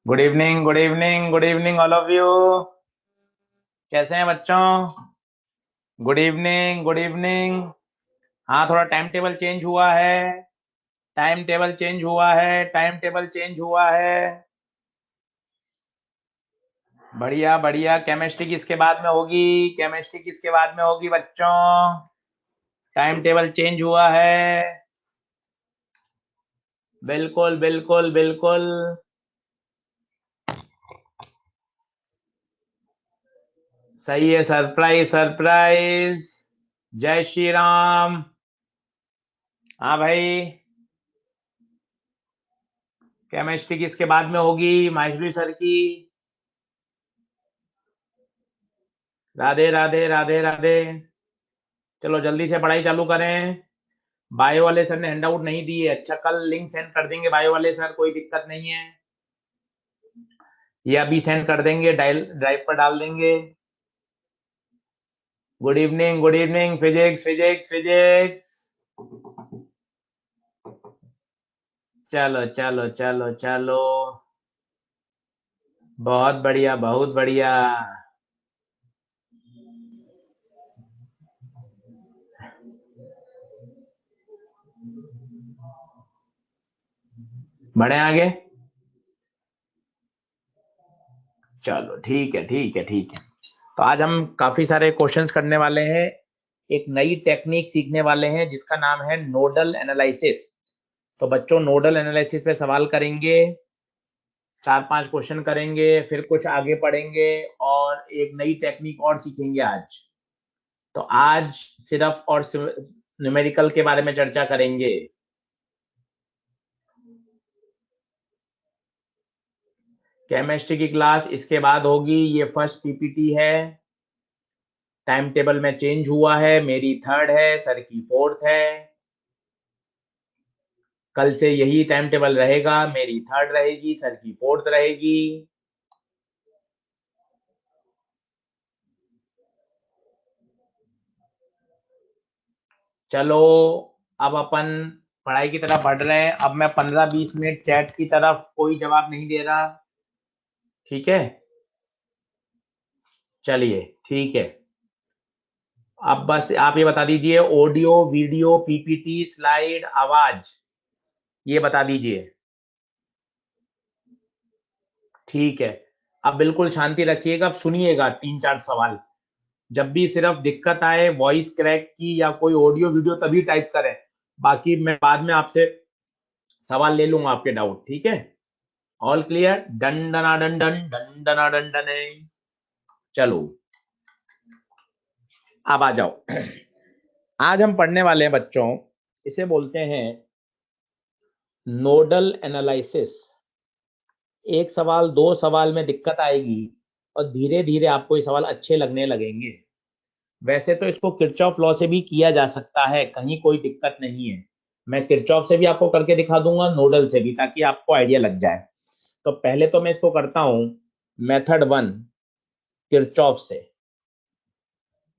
Good evening, good evening, good evening all of you. कैसे हैं बच्चों? Good evening, good evening. हाँ, थोड़ा टाइम टेबल चेंज हुआ है। टाइम टेबल चेंज हुआ है। टाइम टेबल चेंज हुआ है। बढ़िया बढ़िया। केमिस्ट्री किसके बाद में होगी? केमिस्ट्री किसके बाद में होगी बच्चों? टाइम टेबल चेंज हुआ है। बिल्कुल बिल्कुल बिल्कुल। सही है। Surprise surprise. जय श्री राम। हाँ भाई। केमिस्ट्री किसके बाद में होगी? माहेश्वरी सर की। राधे राधे राधे राधे। चलो जल्दी से पढ़ाई चालू करें। बायो वाले सर ने हैंडआउट नहीं दी है। अच्छा, कल लिंक सेंड कर देंगे बायो वाले सर, कोई दिक्कत नहीं है। ये अभी सेंड कर देंगे, डायल ड्राइव पर डाल देंगे। Good evening, good evening. Physics physics physics. चलो चलो चलो चलो। बहुत बढ़िया बहुत बढ़िया। बढ़े आगे। चलो ठीक है ठीक है ठीक है। तो आज हम काफी सारे क्वेश्चंस करने वाले हैं। एक नई टेक्निक सीखने वाले हैं जिसका नाम है नोडल एनालिसिस। तो बच्चों, नोडल एनालिसिस पे सवाल करेंगे। 4-5 क्वेश्चन करेंगे, फिर कुछ आगे पढ़ेंगे और एक नई टेक्निक और सीखेंगे आज। तो आज सिर्फ और न्यूमेरिकल के बारे में चर्चा करेंगे। केमिस्ट्री की क्लास इसके बाद होगी। ये फर्स्ट पीपीटी है। टाइम टेबल में चेंज हुआ है। मेरी थर्ड है, सर की फोर्थ है। कल से यही टाइम टेबल रहेगा। मेरी थर्ड रहेगी, सर की फोर्थ रहेगी। चलो, अब अपन पढ़ाई की तरफ बढ़ रहे हैं। अब मैं 15-20 मिनट चैट की तरफ कोई जवाब नहीं दे रहा। ठीक है। चलिए ठीक है। अब बस आप ये बता दीजिए, ऑडियो वीडियो पीपीटी स्लाइड आवाज, ये बता दीजिए। ठीक है। अब बिल्कुल शांति रखिएगा, अब सुनिएगा 3-4 सवाल। जब भी सिर्फ दिक्कत आए वॉइस क्रैक की या कोई ऑडियो वीडियो, तभी टाइप करें। बाकी मैं बाद में आपसे सवाल ले लूंगा आपके डाउट। ठीक है। All clear? डन डना डन डन डन डना डन डन। चलो, अब आ जाओ। आज हम पढ़ने वाले हैं बच्चों, इसे बोलते हैं नोडल एनालिसिस। एक सवाल दो सवाल में दिक्कत आएगी और धीरे धीरे आपको ये सवाल अच्छे लगने लगेंगे। वैसे तो इसको किरचॉफ लॉ से भी किया जा सकता है, कहीं कोई दिक्कत नहीं है। मैं किरचॉफ से भी आपको करके दिखा दूंगा, नोडल से भी, ताकि आपको आइडिया लग जाए। तो पहले तो मैं इसको करता हूं मेथड 1, किरचॉफ से।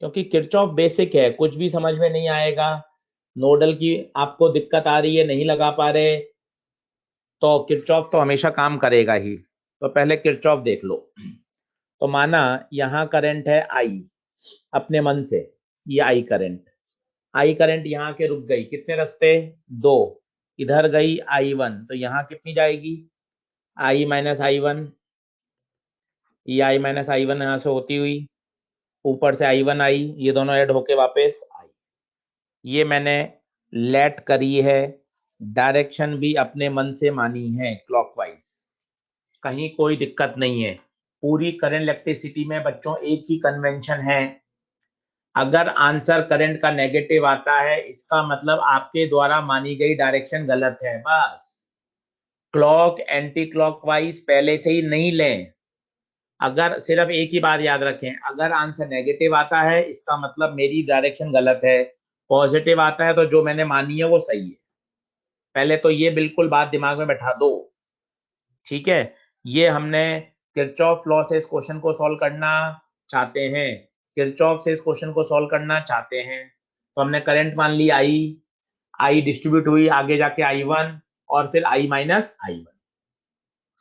क्योंकि किरचॉफ बेसिक है, कुछ भी समझ में नहीं आएगा। नोडल की आपको दिक्कत आ रही है, नहीं लगा पा रहे, तो किरचॉफ तो हमेशा काम करेगा ही। तो पहले किरचॉफ देख लो। तो माना यहाँ करंट है आई, अपने मन से, ये आई करंट यहाँ के रुक गई। कितने रास्ते? दो। इधर गई I1, तो यहाँ कितनी जाएगी? I minus I1। ये I माइनस I1 यहाँ से होती हुई ऊपर से I1 आई, ये दोनों ऐड होके वापस आई। ये मैंने लेट करी है। डायरेक्शन भी अपने मन से मानी है, क्लॉकवाइज। कहीं कोई दिक्कत नहीं है। पूरी करंट इलेक्ट्रिसिटी में बच्चों एक ही कन्वेंशन है। अगर आंसर करंट का नेगेटिव आता है, इसका मतलब आपके द्वारा मानी गई डायरेक्शन गलत है, बस। क्लॉक एंटी क्लॉकवाइज पहले से ही नहीं लें। अगर सिर्फ एक ही बात याद रखें, अगर आंसर नेगेटिव आता है इसका मतलब मेरी डायरेक्शन गलत है। पॉजिटिव आता है तो जो मैंने मानी है वो सही है। पहले तो ये बिल्कुल बात दिमाग में बैठा दो। ठीक है। ये हमने किरचॉफ लॉ से इस क्वेश्चन को सॉल्व करना चाहते हैं। किरचॉफ से इस क्वेश्चन को सॉल्व करना चाहते हैं। तो हमने करंट मान ली आई, आई डिस्ट्रीब्यूट हुई आगे जाके I1 और फिर I माइनस I1।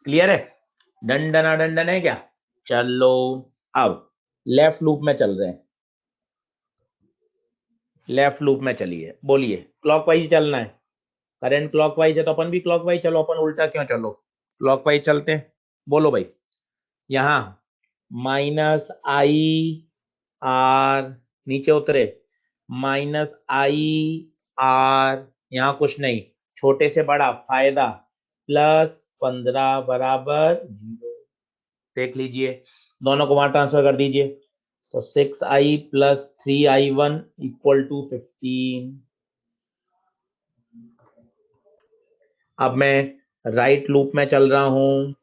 क्लियर है? डंडना डंडन है क्या? चलो अब लेफ्ट लूप में चल रहे हैं, लेफ्ट लूप में चलिए, बोलिए क्लॉकवाइज चलना है, करंट क्लॉकवाइज है तो अपन भी क्लॉकवाइज चलो, अपन उल्टा क्यों चलो, क्लॉकवाइज चलते हैं। बोलो भाई, यहाँ माइनस आई आर, नीचे उतरे, माइनस आई आर, यहाँ कुछ नहीं, छोटे से बड़ा फायदा, प्लस 15 बराबर 0। देख लीजिए, दोनों को वहां ट्रांसफर कर दीजिए, तो 6i plus 3i1 equal to 15। अब मैं राइट लूप में चल रहा हूं,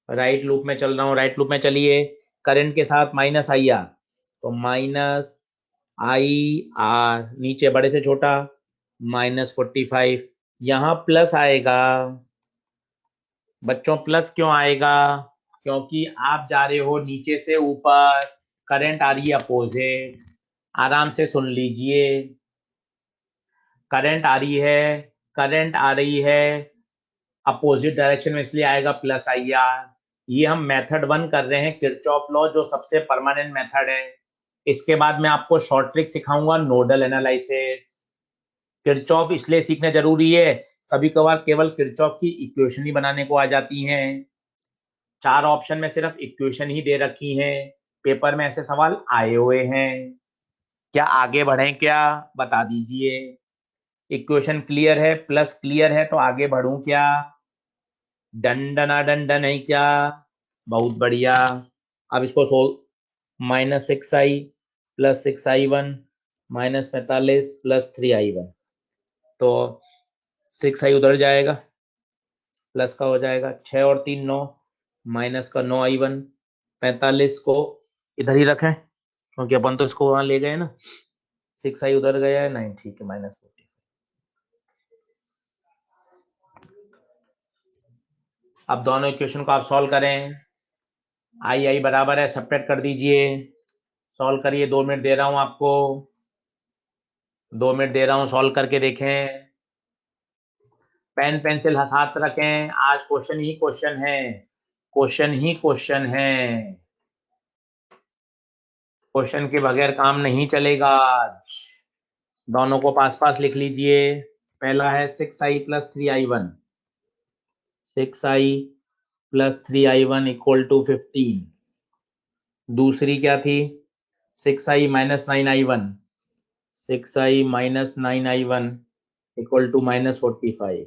राइट लूप में चल रहा हूं, राइट लूप में चलिए, करंट के साथ माइनस आई आर, तो माइनस आई आर, नीचे बड़े से छोटा -45, यहां प्लस आएगा। बच्चों प्लस क्यों आएगा? क्योंकि आप जा रहे हो नीचे से ऊपर, करंट आ रही है अपोजिट, आराम से सुन लीजिए, करंट आ रही है, करंट आ रही है अपोजिट डायरेक्शन में, इसलिए आएगा प्लस आई आर। ये हम मेथड 1 कर रहे हैं, किरचॉफ लॉ, जो सबसे परमानेंट मेथड है। इसके बाद मैं आपको शॉर्ट ट्रिक सिखाऊंगा, नोडल एनालिसिस। किरचॉफ इसलिए सीखना जरूरी है, कभी कभार केवल किरचॉफ की इक्वेशन ही बनाने को आ जाती हैं, 4 ऑप्शन में सिर्फ इक्वेशन ही दे रखी हैं, पेपर में ऐसे सवाल आए हुए हैं। क्या आगे बढ़े, क्या बता दीजिए? इक्वेशन क्लियर है, प्लस क्लियर है, तो आगे बढ़ूं क्या? डंडना डंडन है क्या? बहुत बढ़िया। अब इसको solve, -6i plus 6i1 -45 plus 3i1, तो 6i उधर जाएगा, प्लस का हो जाएगा, 6 और 3 9, माइनस का 9i1, 45 को इधर ही रखें क्योंकि अपन तो इसको वहां ले गए ना, 6i उधर गया है, 9 ठीक है, -40। अब दोनों इक्वेशन को आप सॉल्व करें, आई बराबर है, सब्ट्रैक्ट कर दीजिए, सॉल्व करिए, 2 मिनट दे रहा हूं आपको, 2 मिनट दे रहा हूं, सॉल्व करके देखें, पेन पेंसिल हाथ रखें, आज क्वेश्चन ही क्वेश्चन है, क्वेश्चन ही क्वेश्चन है, क्वेश्चन के बगैर काम नहीं चलेगा आज। दोनों को पास पास लिख लीजिए, पहला है 6i plus 3i1, 6i plus 3i1 equal to 15, दूसरी क्या थी, 6i minus 9i1, 6i minus 9i1 equal to -45,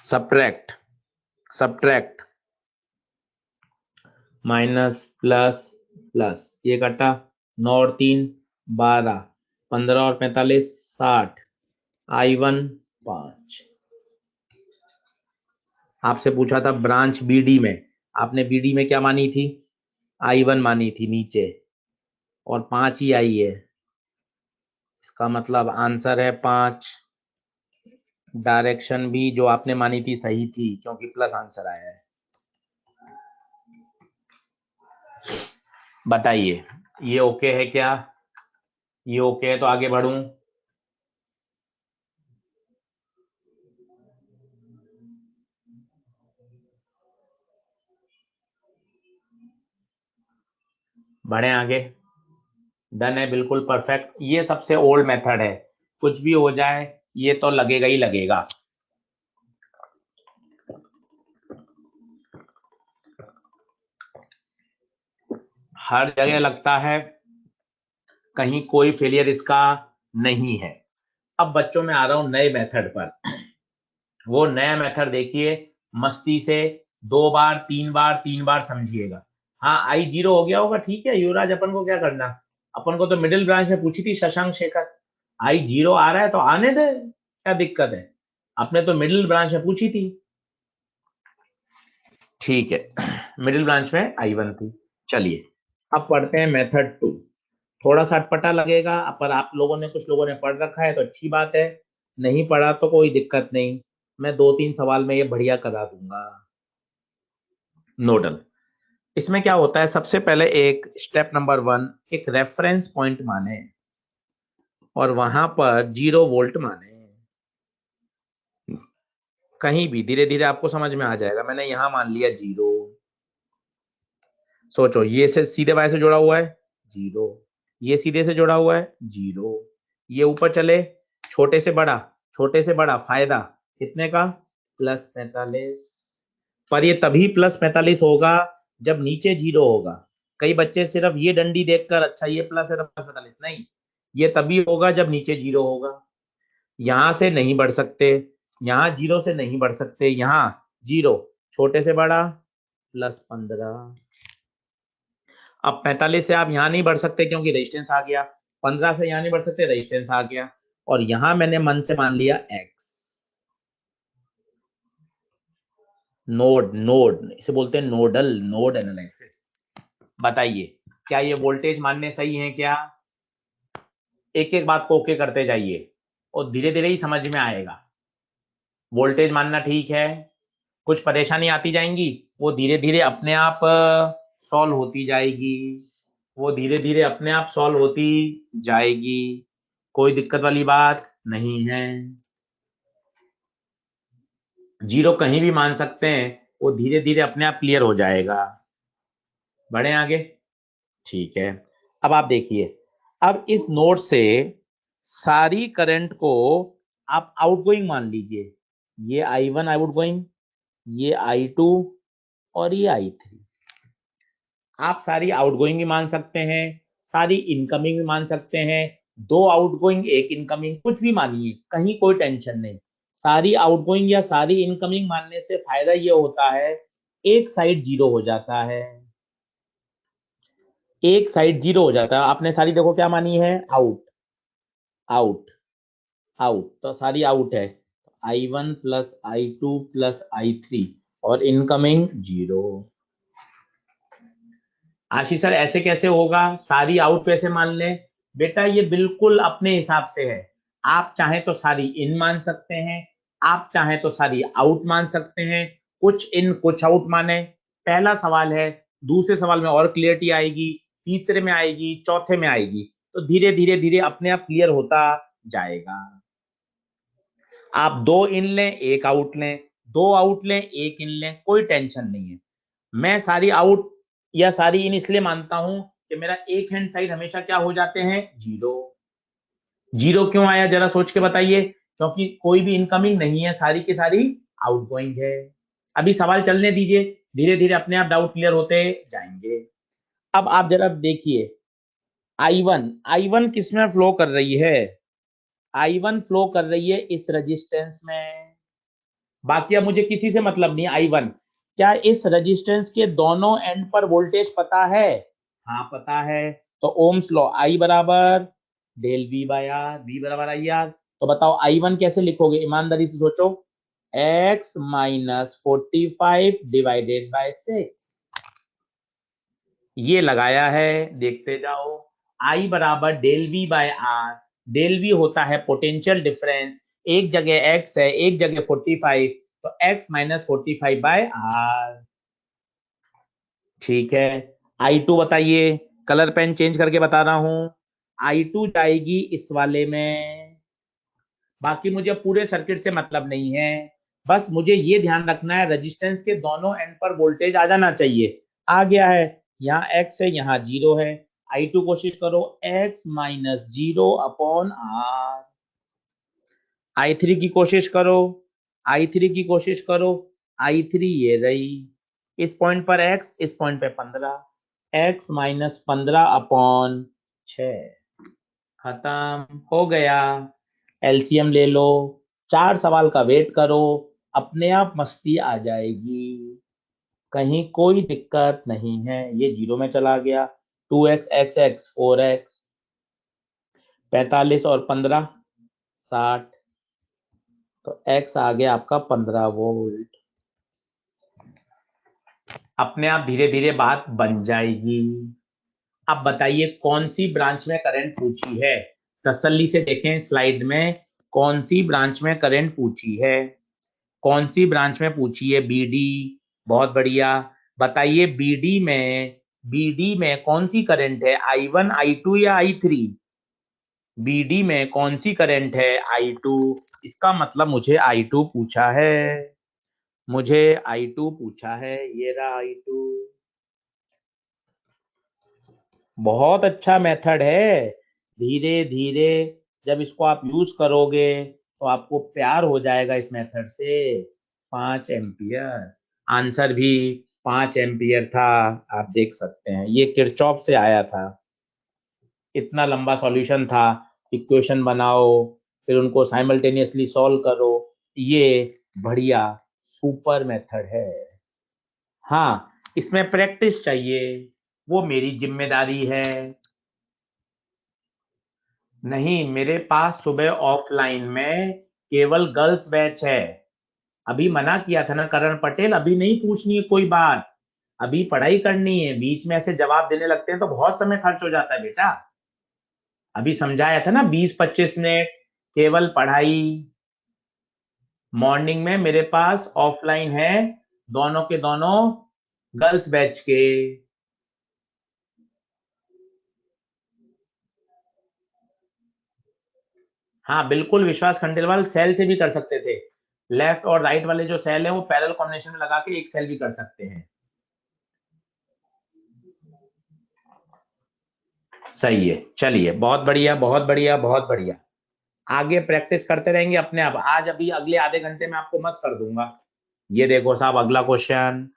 subtract, subtract, minus plus plus, ये कटा, 9 और 3 12, 15 और 45 60, i1 5। आपसे पूछा था ब्रांच बीडी में, आपने बीडी में क्या मानी थी, i1 मानी थी नीचे, और 5 ही आई है, इसका मतलब आंसर है 5। डायरेक्शन भी जो आपने मानी थी सही थी क्योंकि प्लस आंसर आया है। बताइए ये ओके है क्या? ये ओके है तो आगे बढ़ूं? बढ़े आगे? डन है, बिल्कुल परफेक्ट, ये सबसे ओल्ड मेथड है, कुछ भी हो जाए ये तो लगेगा ही लगेगा। हर जगह लगता है, कहीं कोई फेलियर इसका नहीं है। अब बच्चों में आ रहा हूं नए मेथड पर, वो नया मेथड देखिए मस्ती से, 2 बार 3 बार 3 बार समझिएगा। हाँ i0 हो गया होगा, ठीक है युवराज, अपन को क्या करना, अपन को तो मिडिल ब्रांच में पूछी थी शशांक शेखर, i0 आ रहा है तो आने दे, क्या दिक्कत है, आपने तो मिडिल ब्रांच में पूछी थी, ठीक है, मिडिल ब्रांच में i1 थी। चलिए अब पढ़ते हैं मेथड 2, थोड़ा सा अटपटा लगेगा, पर आप लोगों ने, कुछ लोगों ने पढ़ रखा है तो अच्छी बात है, नहीं पढ़ा तो कोई दिक्कत नहीं, मैं 2-3 सवाल में ये बढ़िया करा दूंगा। नोडल, इसमें क्या होता है, सबसे पहले एक स्टेप नंबर 1, एक रेफरेंस पॉइंट माने और वहां पर 0 वोल्ट माने, कहीं भी धीरे धीरे आपको समझ में आ जाएगा। मैंने यहां मान लिया 0, सोचो ये से सीधे बाय से जुड़ा हुआ है 0, ये सीधे से जुड़ा हुआ है 0, ये ऊपर चले छोटे से बड़ा फायदा कितने का +45, पर ये तभी +45 होगा जब नीचे 0 होगा। कई बच्चे सिर्फ ये डंडी देखकर अच्छा ये प्लस है तो +45, नहीं, ये तभी होगा जब नीचे 0 होगा। यहां से नहीं बढ़ सकते, यहाँ 0 से नहीं बढ़ सकते, यहाँ 0 छोटे से बड़ा +15। अब 45 से आप यहां नहीं बढ़ सकते क्योंकि रेजिस्टेंस आ गया, 15 से यहां नहीं बढ़ सकते, रेजिस्टेंस आ गया, और यहां मैंने मन से मान लिया x। नोड नोड इसे बोलते हैं नोड एनालिसिस। बताइए क्या ये वोल्टेज मानने सही है क्या? एक एक बात को ओके करते जाइए और धीरे धीरे ही समझ में आएगा। वोल्टेज मानना ठीक है, कुछ परेशानी आती जाएंगी, वो धीरे धीरे अपने आप सॉल्व होती जाएगी, वो धीरे धीरे अपने आप सॉल्व होती जाएगी, कोई दिक्कत वाली बात नहीं है। 0 कहीं भी मान सकते हैं, वो धीरे धीरे अपने आप क्लियर हो जाएगा। बढ़े आगे, ठीक है। अब आप देखिए, अब इस नोड से सारी करंट को आप आउटगोइंग मान लीजिए, ये I1 आउटगोइंग, ये I2 और ये I3। आप सारी आउटगोइंग भी मान सकते हैं, सारी इनकमिंग भी मान सकते हैं, 2 आउटगोइंग 1 इनकमिंग, कुछ भी मानिए, कहीं कोई टेंशन नहीं। सारी आउटगोइंग या सारी इनकमिंग मानने से फायदा ये होता है, एक साइड 0 हो जाता है, एक साइड 0 हो जाता है। आपने सारी देखो क्या मानी है, आउट आउट आउट, तो सारी आउट है, I1 + I2 + I3 और इनकमिंग 0। आशीष सर ऐसे कैसे होगा, सारी आउट कैसे मान लें? बेटा ये बिल्कुल अपने हिसाब से है, आप चाहें तो सारी इन मान सकते हैं, आप चाहें तो सारी आउट मान सकते हैं, कुछ इन कुछ आउट माने। पहला सवाल है, दूसरे सवाल में और क्लियरिटी आएगी, तीसरे में आएगी, चौथे में आएगी, तो धीरे धीरे धीरे अपने आप क्लियर होता जाएगा। आप 2 इन लें 1 आउट लें, 2 आउट लें 1 इन लें, कोई टेंशन नहीं है। मैं सारी आउट या सारी इन इसलिए मानता हूं कि मेरा एक हैंड साइड हमेशा क्या हो जाते हैं, 0। 0 क्यों आया जरा सोच के बताइए, क्योंकि कोई भी इनकमिंग नहीं है, सारी की सारी आउटगोइंग है। अभी सवाल चलने दीजिए, धीरे धीरे अपने आप डाउट क्लियर होते जाएंगे। अब आप जरा देखिए, I1 किसमें फ्लो कर रही है, I1 फ्लो कर रही है इस रेजिस्टेंस में। बाकी अब मुझे किसी से मतलब नहीं, I1 क्या इस रेजिस्टेंस के दोनों एंड पर वोल्टेज पता है? हाँ पता है, तो ओम्स लॉ I बराबर del V by R, V बराबर IR। तो बताओ I1 कैसे लिखोगे, ईमानदारी से सोचो, x - 45 डिवाइडेड बाय 6, ये लगाया है, देखते जाओ। I बराबर del V by R, del V होता है पोटेंशियल डिफरेंस, एक जगह x है एक जगह 45, तो x - 45 बाय R। ठीक है, I2 बताइए, कलर पेन चेंज करके बता रहा हूं, I2 जाएगी इस वाले में। बाकी मुझे पूरे सर्किट से मतलब नहीं है, बस मुझे ये ध्यान रखना है रेजिस्टेंस के दोनों एंड पर वोल्टेज आ जाना चाहिए। आ गया है, यहाँ x है यहाँ 0 है, I2 कोशिश करो x - 0 अपॉन R। I3 की कोशिश करो, I3 की कोशिश करो, I3 ये रही, इस पॉइंट पर x, इस पॉइंट पे 15, x - 15 अपॉन 6, खत्म हो गया। एलसीएम ले लो, 4 सवाल का वेट करो, अपने आप मस्ती आ जाएगी, कहीं कोई दिक्कत नहीं है। ये 0 में चला गया, 2x x x 4x, 45 और 15 60, तो x आ गया आपका 15 वोल्ट। अपने आप धीरे धीरे बात बन जाएगी। अब बताइए कौन सी ब्रांच में करंट पूछी है, तसल्ली से देखें स्लाइड में, कौन सी ब्रांच में करंट पूछी है, कौन सी ब्रांच में पूछी है, बीडी। बहुत बढ़िया, बताइए बीडी में कौन सी करंट है, I1 I2 या I3? बीडी में कौन सी करंट है, I2, इसका मतलब मुझे I2 पूछा है। मुझे I2 पूछा है, ये रहा I2। बहुत अच्छा मेथड है। धीरे धीरे जब इसको आप यूज करोगे तो आपको प्यार हो जाएगा इस मेथड से। 5 एम्पियर, आंसर भी 5 एम्पियर था। आप देख सकते हैं ये किरचॉफ से आया था। इतना लंबा सॉल्यूशन था, इक्वेशन बनाओ, फिर उनको साइमल्टेनियसली सॉल्व करो। ये बढ़िया सुपर मेथड है। हाँ, इसमें प्रैक्टिस चाहिए, वो मेरी जिम्मेदारी है। नहीं, मेरे पास सुबह ऑफलाइन में केवल गर्ल्स बैच है। अभी मना किया था ना करण पटेल, अभी नहीं पूछनी है कोई बात, अभी पढ़ाई करनी है। बीच में ऐसे जवाब देने लगते हैं तो बहुत समय खर्च हो जाता है बेटा। अभी समझाया था ना, 20-25 मिनट केवल पढ़ाई। मॉर्निंग में मेरे पास ऑफलाइन है, दोनों के दोनों गर्ल्स बैच के। हाँ बिल्कुल, विश्वास खंडेलवाल सेल से भी कर सकते थे। लेफ्ट और राइट वाले जो सेल है वो पैरेलल कॉम्बिनेशन में लगा के एक सेल भी कर सकते हैं। सही है, चलिए, बहुत बढ़िया बहुत बढ़िया बहुत बढ़िया। आगे प्रैक्टिस करते रहेंगे अपने आप। आज अभी अगले आधे घंटे में आपको मस्त कर दूंगा। ये देखो साहब, अगला क्वेश्चन।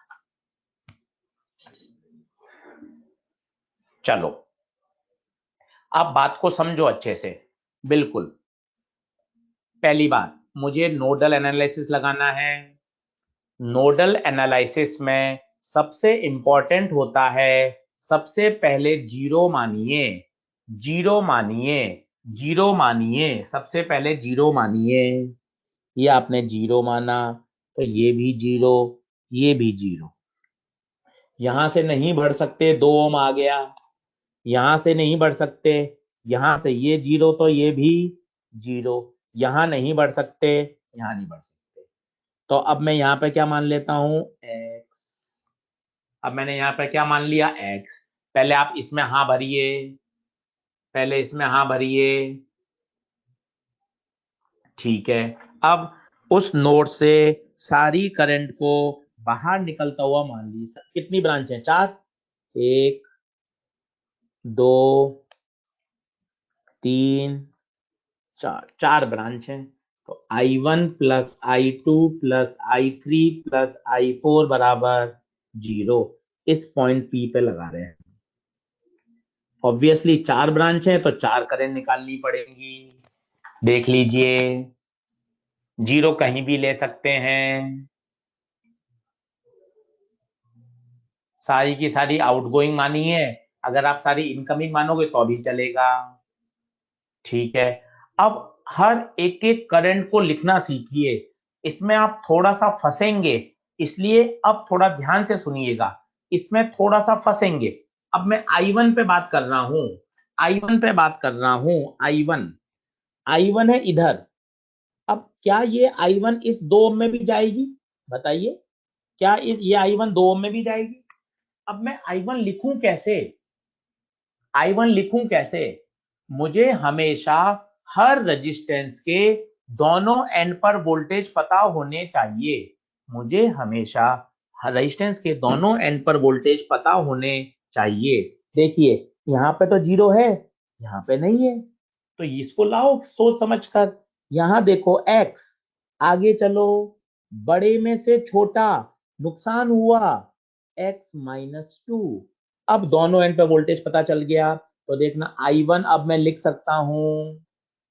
चलो, अब बात को समझो अच्छे से। बिल्कुल, पहली बात, मुझे नोडल एनालिसिस लगाना है। नोडल एनालिसिस में सबसे इंपॉर्टेंट होता है, सबसे पहले जीरो मानिए। जीरो मानिए, जीरो मानिए, सबसे पहले जीरो मानिए। ये आपने जीरो माना तो ये भी जीरो, ये भी जीरो। यहां से नहीं बढ़ सकते, 2 ओम आ गया। यहां से नहीं बढ़ सकते, यहां से ये जीरो तो ये भी जीरो। यहां नहीं बढ़ सकते, यहां नहीं बढ़ सकते। तो अब मैं यहाँ पे क्या मान लेता हूं, एक्स। अब मैंने यहाँ पे क्या मान लिया, एक्स। पहले आप इसमें हाँ भरिए, पहले इसमें हाँ भरिए। ठीक है। अब उस नोड से सारी करंट को बाहर निकलता हुआ मान लीजिए। कितनी ब्रांच है, 4। 1, 2, 3, 4, 4 ब्रांच है। तो I1 plus I2 plus I3 plus I4 बराबर 0। इस पॉइंट P पे लगा रहे हैं। ऑब्वियसली 4 ब्रांच है तो 4 करंट निकालनी पड़ेगी। देख लीजिए, जीरो कहीं भी ले सकते हैं। सारी की सारी आउटगोइंग मानी है, अगर आप सारी इनकमिंग मानोगे तो भी चलेगा। ठीक है। अब हर एक एक करंट को लिखना सीखिए। इसमें आप थोड़ा सा फंसेंगे, इसलिए अब थोड़ा ध्यान से सुनिएगा। इसमें थोड़ा सा फंसेंगे। अब मैं I1 पे बात कर रहा हूं, I1 पे बात कर रहा हूं। I1, I1 है इधर। अब क्या ये I1 इस 2 ओम में भी जाएगी, बताइए? क्या ये I1 2 ओम में भी जाएगी? अब मैं I1 लिखूं कैसे, I1 लिखूं कैसे? मुझे हमेशा हर रेजिस्टेंस के दोनों एंड पर वोल्टेज पता होने चाहिए। मुझे हमेशा हर रेजिस्टेंस के दोनों एंड पर वोल्टेज पता होने चाहिए। देखिए, यहाँ पे तो जीरो है, यहाँ पे नहीं है, तो इसको लाओ सोच समझ कर। यहाँ देखो x, आगे चलो, बड़े में से छोटा नुकसान हुआ, x-2। अब दोनों एंड पे वोल्टेज पता चल गया, तो देखना I1 अब मैं लिख सकता हूं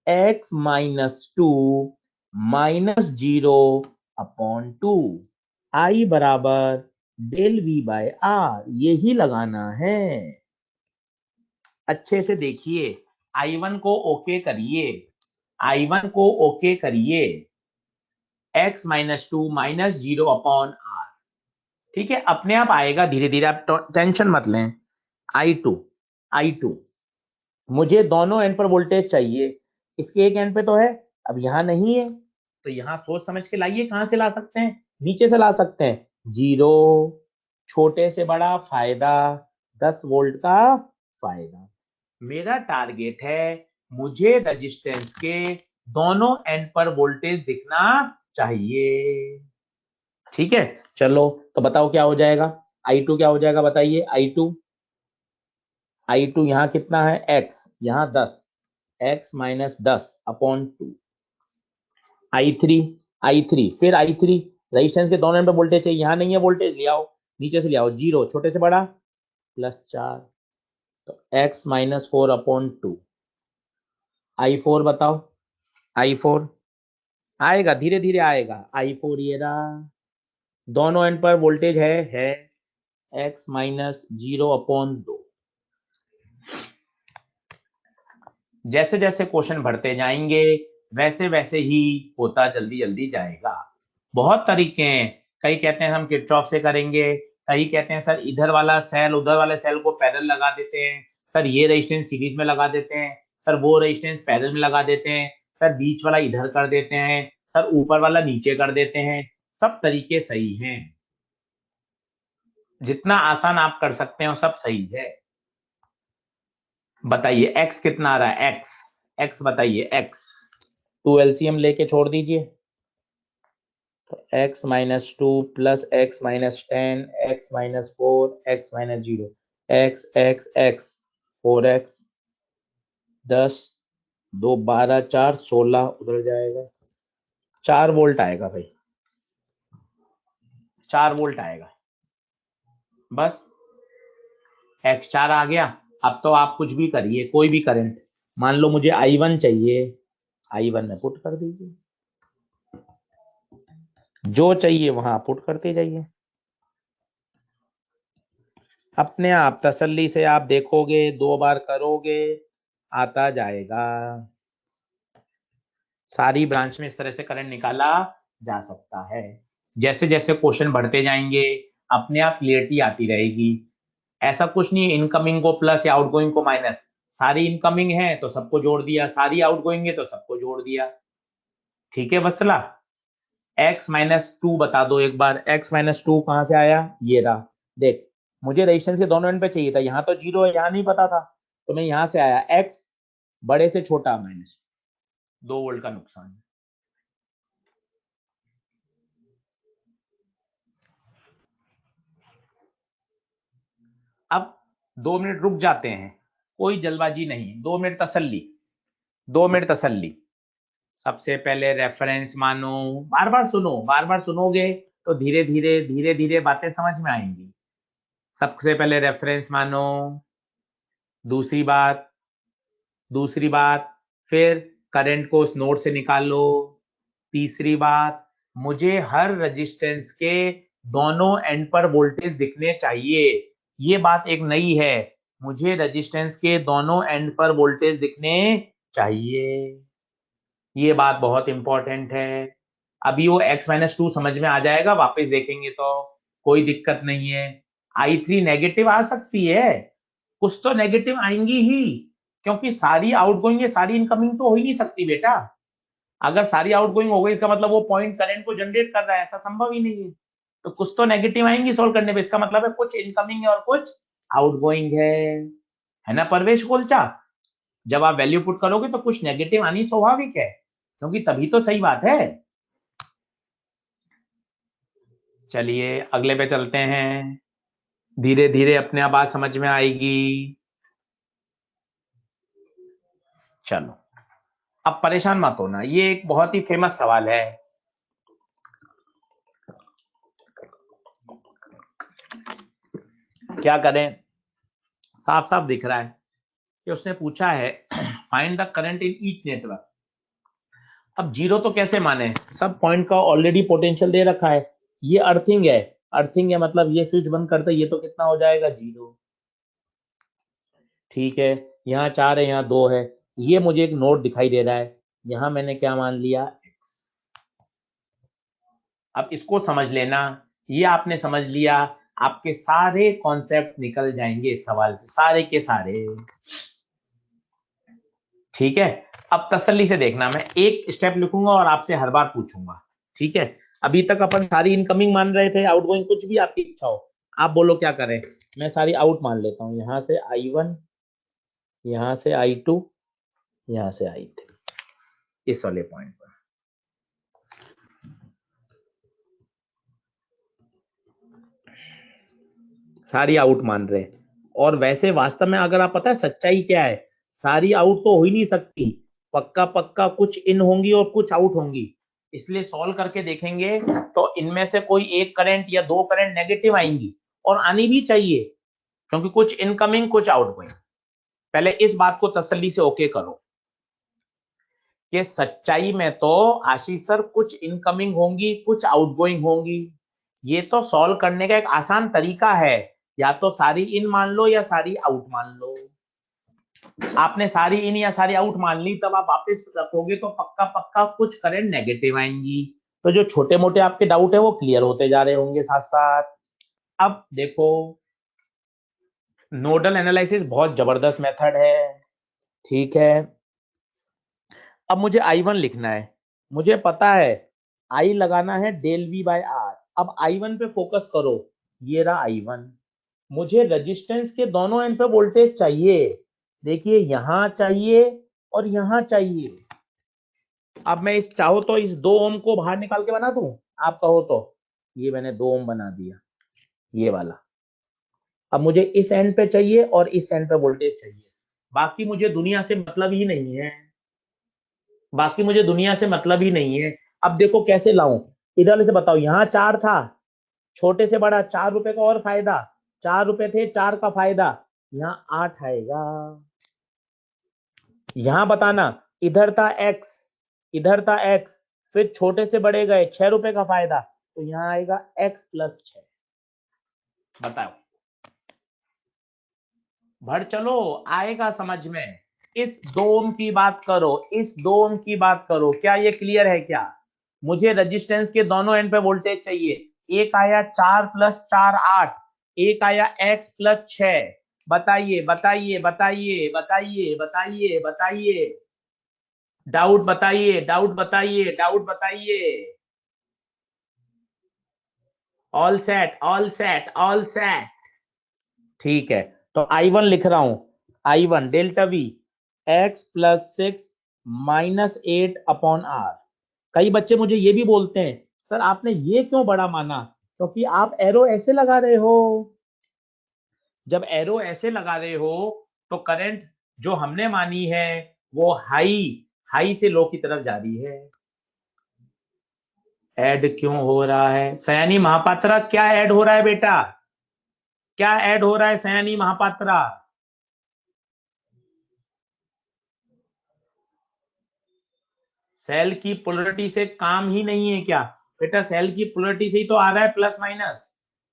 x-2 -0/2। I बराबर डेल V बाय R, यही लगाना है। अच्छे से देखिए, I1 को ओके करिए, I1 को ओके करिए। x-2 -0/R। ठीक है, अपने आप आएगा धीरे धीरे, आप टेंशन मत लें। I2, I2, मुझे दोनों एंड पर वोल्टेज चाहिए। इसके एक एंड पे तो है, अब यहां नहीं है, तो यहां सोच समझ के लाइए। कहां से ला सकते हैं, नीचे से ला सकते हैं। जीरो, छोटे से बड़ा फायदा, 10 वोल्ट का फायदा। मेरा टारगेट है, मुझे रेजिस्टेंस के दोनों एंड पर वोल्टेज दिखना चाहिए। ठीक है, चलो तो बताओ क्या हो जाएगा, I2 क्या हो जाएगा बताइए, I2 यहाँ कितना है x, यहाँ 10, x माइनस 10 अपॉन 2, I3 फिर I3 रेजिस्टेंस के दोनों एंड पे वोल्टेज चाहिए, यहाँ नहीं है वोल्टेज, ले आओ नीचे से, ले आओ 0 छोटे से बड़ा +4, तो x माइनस 4 अपॉन 2, I4 बताओ, I4 आएगा धीरे धीरे आएगा, I4 ये रहा, दोनों एंड पर वोल्टेज है x माइनस 0 अपॉन 2। जैसे जैसे क्वेश्चन बढ़ते जाएंगे वैसे वैसे ही होता जल्दी जल्दी जाएगा। बहुत तरीके हैं, कई कहते हैं हम किरचॉफ से करेंगे, कई कहते हैं सर इधर वाला सेल उधर वाले सेल को पैरेलल लगा देते हैं, सर ये रेजिस्टेंस सीरीज में लगा देते हैं, सर वो रेजिस्टेंस पैरेलल में लगा देते हैं, सर बीच वाला इधर कर देते हैं, सर ऊपर वाला नीचे कर देते हैं। सब तरीके सही हैं, जितना आसान आप कर सकते हैं वो सब सही है। बताइए x कितना आ रहा है, x बताइए, x 2 एलसीएम लेके छोड़ दीजिए, तो x minus 2 plus x minus 10 x minus 4 x minus 0 x 4x 10 2 12 4 16 उधर जाएगा, 4 वोल्ट आएगा भाई, 4 वोल्ट आएगा, बस x4 आ गया। अब तो आप कुछ भी करिए, कोई भी करंट, मान लो मुझे I1 चाहिए, I1 में पुट कर दीजिए, जो चाहिए वहां पुट करते जाइए, अपने आप तसल्ली से आप देखोगे 2 बार करोगे आता जाएगा, सारी ब्रांच में इस तरह से करंट निकाला जा सकता है। जैसे जैसे क्वेश्चन बढ़ते जाएंगे अपने आप क्लियरिटी आती रहेगी, ऐसा कुछ नहीं इनकमिंग को प्लस या आउटगोइंग को माइनस, सारी इनकमिंग है तो सबको जोड़ दिया, सारी आउटगोइंग है तो सबको जोड़ दिया। ठीक है वत्सला, x माइनस 2 बता दो एक बार, x माइनस 2 कहां से आया, ये रहा, देख मुझे रेजिस्टेंस के दोनों एंड पे चाहिए था, यहाँ तो 0 है यहाँ नहीं पता था, तो मैं यहां से आया x बड़े से छोटा माइनस 2 वोल्ट का नुकसान। अब 2 मिनट रुक जाते हैं, कोई जल्दबाजी नहीं, 2 मिनट तसल्ली, 2 मिनट तसल्ली। सबसे पहले रेफरेंस मानो, बार बार सुनो, बार बार सुनोगे तो धीरे धीरे बातें समझ में आएंगी। सबसे पहले रेफरेंस मानो, दूसरी बात, फिर करंट को उस नोड से निकालो, तीसरी बात, मुझे हर रेजिस्टेंस के दोनों एंड पर वोल्टेज दिखने चाहिए, ये बात एक नई है, मुझे रेजिस्टेंस के दोनों एंड पर वोल्टेज दिखने चाहिए, ये बात बहुत इंपॉर्टेंट है। अभी वो x माइनस 2 समझ में आ जाएगा, वापस देखेंगे तो कोई दिक्कत नहीं है। I3 नेगेटिव आ सकती है, कुछ तो नेगेटिव आएंगी ही, क्योंकि सारी आउटगोइंग है, सारी इनकमिंग तो हो ही नहीं सकती बेटा, अगर सारी आउटगोइंग हो गई इसका मतलब वो पॉइंट करंट को जनरेट कर रहा है, ऐसा संभव ही नहीं है, तो कुछ तो नेगेटिव आएंगी सोल्व करने पे, इसका मतलब है कुछ इनकमिंग है और कुछ आउटगोइंग है ना परवेश कोलचा, जब आप वैल्यू पुट करोगे तो कुछ नेगेटिव आनी स्वाभाविक है, क्योंकि तभी तो सही बात है। चलिए अगले पे चलते हैं, धीरे धीरे अपने आप बात समझ में आएगी। चलो अब परेशान मत होना, ये एक बहुत ही फेमस सवाल है, क्या करें, साफ साफ दिख रहा है कि उसने पूछा है find the current in each network. अब जीरो तो कैसे माने, सब पॉइंट का ऑलरेडी पोटेंशियल दे रखा है, ये अर्थिंग है, अर्थिंग है मतलब ये स्विच बंद करते ये तो कितना हो जाएगा 0, ठीक है, यहाँ 4 है यहाँ 2 है, ये मुझे एक नोड दिखाई दे रहा है, यहाँ मैंने क्या मान लिया x। अब इसको समझ लेना, ये आपने समझ लिया, आपके सारे कॉन्सेप्ट निकल जाएंगे इस सवाल से, सारे के सारे। ठीक है, अब तसल्ली से देखना, मैं एक स्टेप लिखूंगा और आपसे हर बार पूछूंगा, ठीक है। अभी तक अपन सारी इनकमिंग मान रहे थे, आउटगोइंग कुछ भी आपकी इच्छा हो, आप बोलो क्या करें, मैं सारी आउट मान लेता हूँ, यहाँ से I1, यहाँ से I2, यहाँ से I3, इस वाले पॉइंट पर। सारी आउट मान रहे हैं। और वैसे वास्तव में अगर आप पता है सच्चाई क्या है, सारी आउट तो हो ही नहीं सकती, पक्का पक्का कुछ इन होंगी और कुछ आउट होंगी। इसलिए सॉल्व करके देखेंगे तो इनमें से कोई एक करंट या दो करंट नेगेटिव आएंगी, और आनी भी चाहिए, क्योंकि कुछ इनकमिंग कुछ आउटगोइंग। पहले इस बात को तसल्ली से ओके करो कि सच्चाई में तो आशीष सर कुछ इनकमिंग होंगी कुछ आउटगोइंग होंगी। ये तो सॉल्व करने का एक आसान तरीका है, या तो सारी इन मान लो या सारी आउट मान लो। आपने सारी इन या सारी आउट मान ली, तब आप वापस रखोगे तो पक्का पक्का कुछ करंट नेगेटिव आएंगी। तो जो छोटे मोटे आपके डाउट है वो क्लियर होते जा रहे होंगे साथ साथ। अब देखो, नोडल एनालिसिस बहुत जबरदस्त मेथड है, ठीक है। अब मुझे I1 लिखना है, मुझे पता है I लगाना है डेल V बाय आर। अब I1 पे फोकस करो, ये रहा I1। मुझे रेजिस्टेंस के दोनों एंड पे वोल्टेज चाहिए, देखिए यहां चाहिए और यहां चाहिए। अब मैं इस चाहो तो इस 2 ओम को बाहर निकाल के बना दूं, आप कहो तो। ये मैंने 2 ओम बना दिया, ये वाला। अब मुझे इस एंड पे चाहिए और इस एंड पे वोल्टेज चाहिए, बाकी मुझे दुनिया से मतलब ही नहीं है, बाकी मुझे दुनिया से मतलब ही नहीं है। अब देखो कैसे लाऊं, इधर से बताओ, यहाँ 4 था, छोटे से बड़ा 4 रुपए का और फायदा, 4 रुपए थे 4 का फायदा, यहाँ 8 आएगा। यहां बताना, इधर था x, इधर था x, फिर छोटे से बड़े गए 6 रुपए का फायदा, तो यहां आएगा x प्लस 6। बताओ, भर चलो, आएगा समझ में। इस 2 ओम की बात करो, इस 2 ओम की बात करो, क्या ये क्लियर है क्या? मुझे रेजिस्टेंस के दोनों एंड पे वोल्टेज चाहिए। एक आया 4 प्लस 4 8, एक आया x प्लस 6। बताइए बताइए बताइए बताइए बताइए बताइए, डाउट बताइए डाउट बताइए डाउट बताइए। All set all set all set, ठीक है। तो I1 लिख रहा हूं, I1 delta V x plus 6 minus 8 upon R. कई बच्चे मुझे ये भी बोलते हैं, सर आपने ये क्यों बड़ा माना, क्योंकि आप एरो ऐसे लगा रहे हो। जब एरो ऐसे लगा रहे हो तो करंट जो हमने मानी है वो हाई हाई से लो की तरफ जा रही है। ऐड क्यों हो रहा है सयानी महापात्रा, क्या ऐड हो रहा है बेटा, क्या ऐड हो रहा है सयानी महापात्रा? सेल की पोलरिटी से काम ही नहीं है क्या बेटा, सेल की पोलरिटी से ही तो आ रहा है प्लस माइनस।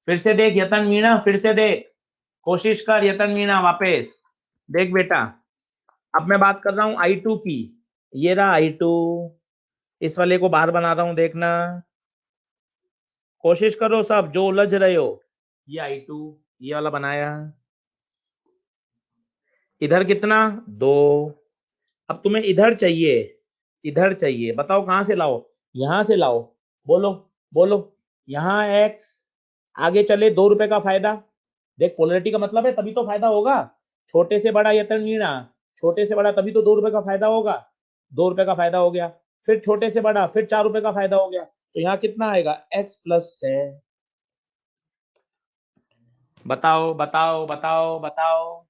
फिर से देख यतन मीणा, फिर से देख, कोशिश कर यतन मीणा, वापस देख बेटा। अब मैं बात कर रहा हूं I2 की, ये रहा I2, इस वाले को बाहर बना रहा हूं, देखना, कोशिश करो सब जो उलझ रहे हो। ये I2, ये वाला बनाया, इधर कितना 2। अब तुम्हें इधर चाहिए, इधर चाहिए, बताओ कहां से लाओ, यहां से लाओ, बोलो बोलो। यहां x, आगे चले 2 रुपए का फायदा, देख पोलरिटी का मतलब है तभी तो फायदा होगा। छोटे से बड़ा यतन मीणा, छोटे से बड़ा तभी तो 2 रुपए का फायदा होगा, 2 रुपए का फायदा हो गया, फिर छोटे से बड़ा, फिर 4 रुपए का फायदा हो गया, तो यहाँ कितना आएगा x प्लस है। बताओ बताओ बताओ बताओ,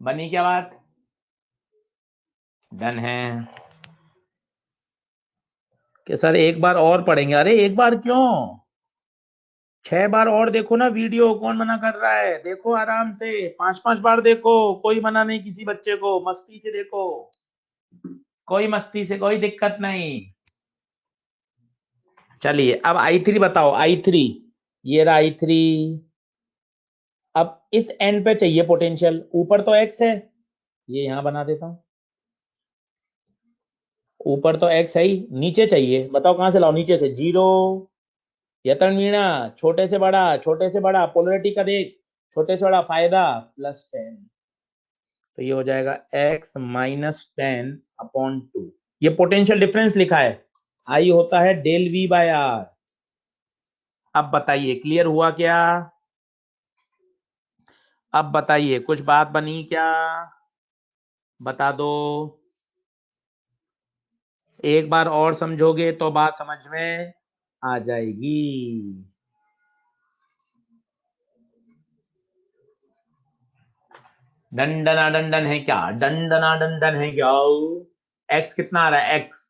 बनी क्या बात? डन है कि सर एक बार और पढ़ेंगे, अरे एक बार क्यों, 6 बार और देखो ना वीडियो, कौन मना कर रहा है, देखो आराम से 5-5 बार देखो, कोई मना नहीं किसी बच्चे को, मस्ती से देखो, कोई मस्ती से कोई दिक्कत नहीं। चलिए अब I3 बताओ, I3, ये रहा I3। अब इस एंड पे चाहिए पोटेंशियल, ऊपर तो x है, ये यहां बना देता हूं, ऊपर तो x है ही, नीचे चाहिए, बताओ कहां से लाओ, नीचे से 0। यतन मीणा, छोटे से बड़ा, छोटे से बड़ा, पोलरिटी का देख, छोटे से बड़ा फायदा प्लस 10, तो ये हो जाएगा x माइनस 10 अपॉन 2। ये पोटेंशियल डिफरेंस लिखा है, आई होता है डेल V बाय आर। अब बताइए क्लियर हुआ क्या? अब बताइए कुछ बात बनी क्या, बता दो। एक बार और समझोगे तो बात समझ में आ जाएगी। दंडना दंडन है क्या? दंडना दंडन है क्या? एक्स कितना आ रहा है? एक्स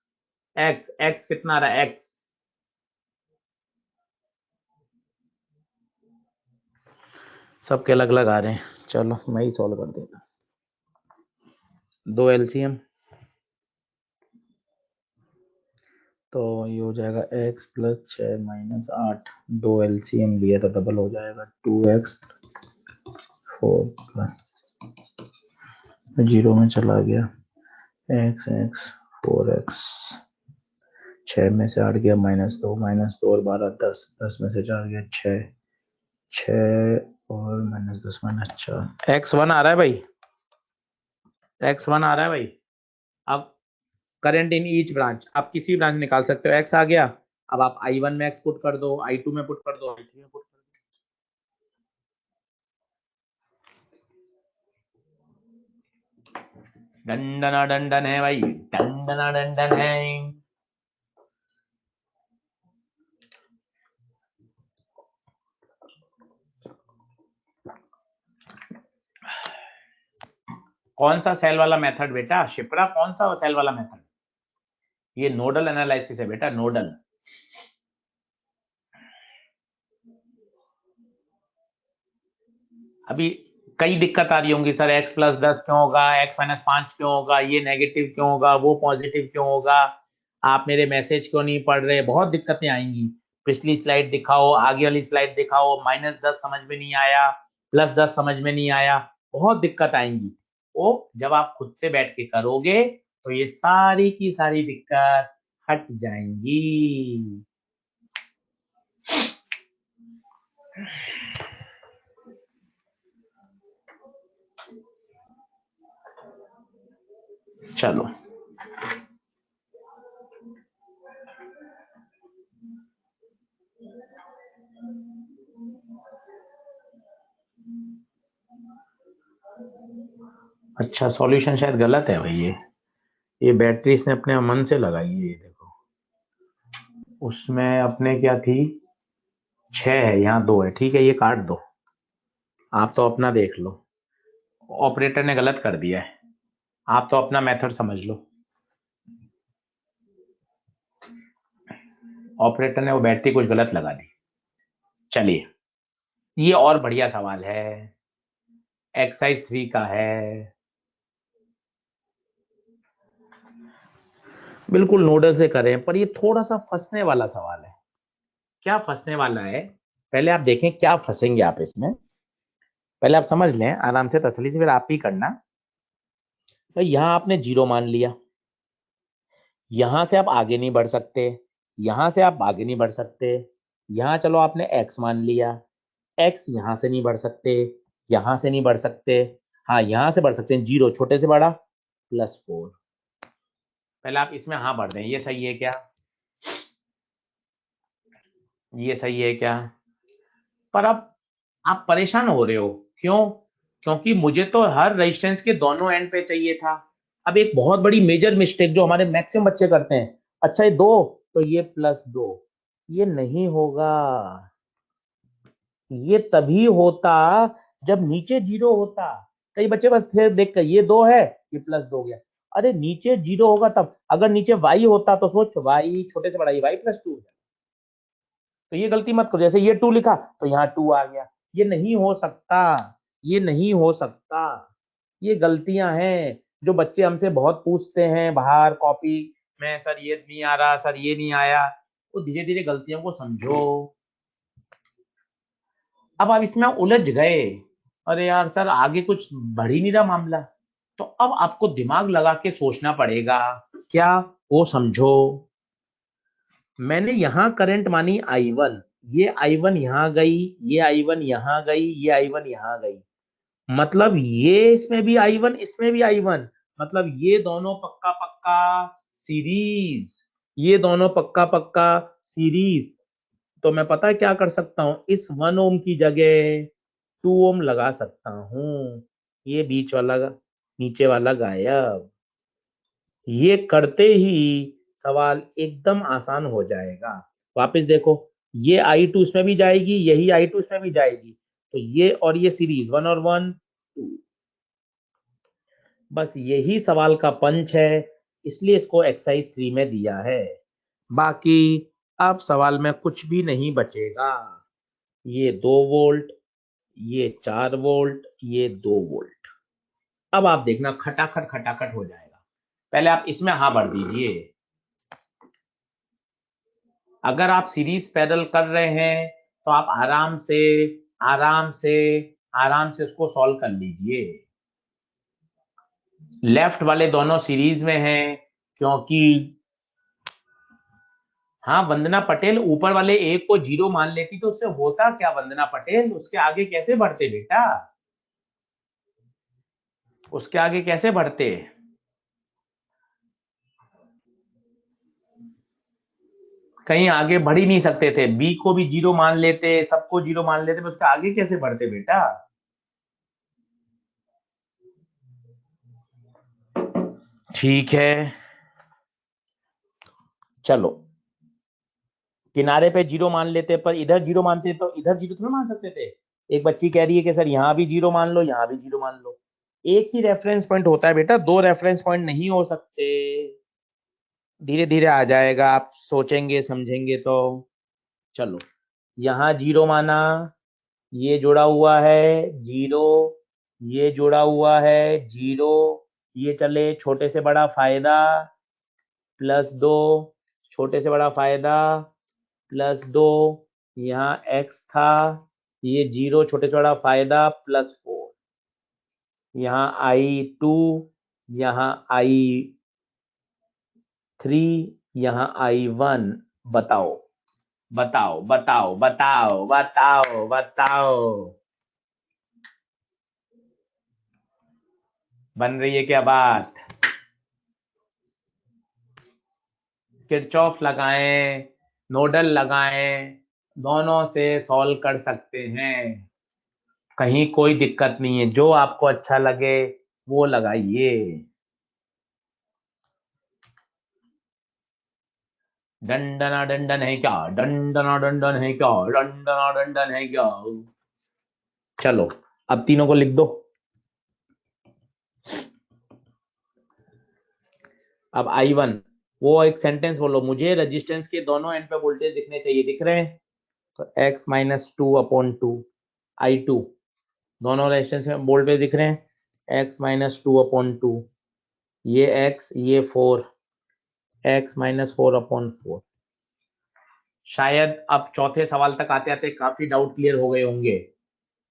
एक्स एक्स कितना आ रहा है? एक्स सबके अलग अलग आ रहे हैं। चलो मैं ही सॉल्व कर देता। दो एलसीएम, तो ये हो जाएगा x प्लस 6 माइनस 8। दो एलसीएम लिया तो डबल हो जाएगा 2x 4 प्लस 0 में चला गया x x 4x 6 में से 8 गया -2 और 12 10 10 में से 4 गया 6 6 और -10 -4 x1 आ रहा है भाई। x1 आ रहा है भाई। अब करंट इन ईच ब्रांच, आप किसी ब्रांच निकाल सकते हो। x आ गया। अब आप I1 में x पुट कर दो, I2 में पुट कर दो, I3 में पुट कर दो। डंडना डंडन है भाई, डंडना डंडन है। कौन सा सेल वाला मेथड बेटा? शिप्रा कौन सा सेल वाला मेथड? ये नोडल एनालिसिस है बेटा, नोडल। अभी कई दिक्कत आ रही होंगी सर, x प्लस 10 क्यों होगा, x माइनस 5 क्यों होगा, ये नेगेटिव क्यों होगा, वो पॉजिटिव क्यों होगा, आप मेरे मैसेज क्यों नहीं पढ़ रहे? बहुत दिक्कतें आएंगी। पिछली स्लाइड दिखाओ, आगे वाली स्लाइड दिखाओ, -10 समझ में नहीं आया, +10 समझ में नहीं आया, बहुत दिक्कत आएंगी। वो जब आप खुद से बैठ के करोगे तो ये सारी की सारी दिक्कत हट जाएंगी। चलो अच्छा, सॉल्यूशन शायद गलत है भाई। ये बैटरी इसने अपने मन से लगाई है। ये देखो, उसमें अपने क्या थी, 6 है, यहाँ 2 है। ठीक है, ये काट दो, आप तो अपना देख लो। ऑपरेटर ने गलत कर दिया है, आप तो अपना मेथड समझ लो। ऑपरेटर ने वो बैटरी कुछ गलत लगा दी। चलिए, ये और बढ़िया सवाल है, एक्सरसाइज 3 का है, बिल्कुल नोडल से करें, पर ये थोड़ा सा फंसने वाला सवाल है। क्या फंसने वाला है, पहले आप देखें क्या फंसेंगे आप इसमें। पहले आप समझ लें आराम से, तसल्ली से, फिर आप ही करना। भाई यहां आपने 0 मान लिया, यहां से आप आगे नहीं बढ़ सकते, यहां से आप आगे नहीं बढ़ सकते। यहां चलो आपने x मान लिया, x यहां से नहीं बढ़ सकते, यहां से नहीं बढ़ सकते। हाँ, यहां से बढ़ सकते हैं, 0 छोटे से बड़ा +4। पहले आप इसमें हाँ बढ़ दें, ये सही है क्या? ये सही है क्या? पर अब आप परेशान हो रहे हो, क्यों? क्योंकि मुझे तो हर रेजिस्टेंस के दोनों एंड पे चाहिए था। अब एक बहुत बड़ी मेजर मिस्टेक जो हमारे मैक्सिमम बच्चे करते हैं, अच्छा ये 2 तो ये +2, ये नहीं होगा। ये तभी होता जब नीचे 0 होता। कई बच्चे बस थे देख कर, ये 2 है, ये +2 हो गया। अरे नीचे 0 होगा तब, अगर नीचे y होता तो सोच, y छोटे से बड़ा, ये y+2 है। तो ये गलती मत करो, जैसे ये 2 लिखा तो यहाँ 2 आ गया। ये नहीं हो सकता, ये नहीं हो सकता। ये गलतियां हैं जो बच्चे हमसे बहुत पूछते हैं बाहर कॉपी में, सर ये नहीं आ रहा, सर ये नहीं आया। तो धीरे धीरे गलतियों को समझो। अब आप इसमें उलझ गए, अरे यार सर आगे कुछ बढ़ ही नहीं रहा मामला, तो अब आपको दिमाग लगा के सोचना पड़ेगा। क्या? वो समझो। मैंने यहां करंट मानी I1, ये I1 यहां गई, ये I1 यहां गई, ये I1 यहां गई, मतलब ये इसमें भी I1, इसमें भी I1, मतलब ये दोनों पक्का पक्का सीरीज, ये दोनों पक्का पक्का सीरीज। तो मैं पता है क्या कर सकता हूं, इस 1 ओम की जगह 2 ओम लगा सकता हूं, ये बीच वाला नीचे वाला गायब। ये करते ही सवाल एकदम आसान हो जाएगा। वापस देखो, ये I2 इसमें भी जाएगी, यही I2 इसमें भी जाएगी, तो ये और ये सीरीज 1 और 1 2। बस यही सवाल का पंच है, इसलिए इसको एक्सरसाइज 3 में दिया है। बाकी अब सवाल में कुछ भी नहीं बचेगा। ये 2 वोल्ट, ये 4 वोल्ट, ये 2 वोल्ट। अब आप देखना खटाखट खटाखट हो जाएगा। पहले आप इसमें हाँ भर दीजिए। अगर आप सीरीज पैरेलल कर रहे हैं तो आप आराम से आराम से आराम से उसको सॉल्व कर लीजिए। लेफ्ट वाले दोनों सीरीज में हैं, क्योंकि हाँ वंदना पटेल ऊपर वाले एक को 0 मान लेती तो उससे होता क्या वंदना पटेल, उसके आगे कैसे बढ़ते बेटा, उसके आगे कैसे बढ़ते। कहीं आगे बढ़ ही नहीं सकते थे, बी को भी 0 मान लेते, सबको 0 मान लेते, उसके आगे कैसे बढ़ते बेटा। ठीक है, चलो किनारे पे 0 मान लेते, पर इधर 0 मानते तो इधर 0 थोड़ा मान सकते थे। एक बच्ची कह रही है कि सर यहां भी 0 मान लो, यहां भी 0 मान लो। एक ही रेफरेंस पॉइंट होता है बेटा, 2 रेफरेंस पॉइंट नहीं हो सकते। धीरे धीरे आ जाएगा, आप सोचेंगे समझेंगे तो। चलो, यहाँ 0 माना, ये जुड़ा हुआ है 0, ये जुड़ा हुआ है 0, ये चले छोटे से बड़ा फायदा +2, छोटे से बड़ा फायदा +2, यहाँ x था, ये 0 छोटे से बड़ा फायदा +4, यहाँ I2, यहाँ I3, यहाँ I1। बताओ बताओ बताओ बताओ बताओ बताओ, बन रही है क्या बात। किरचॉफ लगाएं, नोडल लगाएं, दोनों से सॉल्व कर सकते हैं, कहीं कोई दिक्कत नहीं है, जो आपको अच्छा लगे वो लगाइए। डंडना डंडन है क्या, डंडना डंडन है क्या, डंडना डंडन है क्या। चलो अब तीनों को लिख दो। अब I1, वो एक सेंटेंस बोलो, मुझे रेजिस्टेंस के दोनों एंड पे वोल्टेज दिखने चाहिए, दिख रहे हैं, तो x-2/2। I2, दोनों रेजिस्टेंस में वोल्टेज दिख रहे हैं, x-2/2, ये x ये 4, x-4/4। शायद अब चौथे सवाल तक आते आते काफी डाउट क्लियर हो गए होंगे,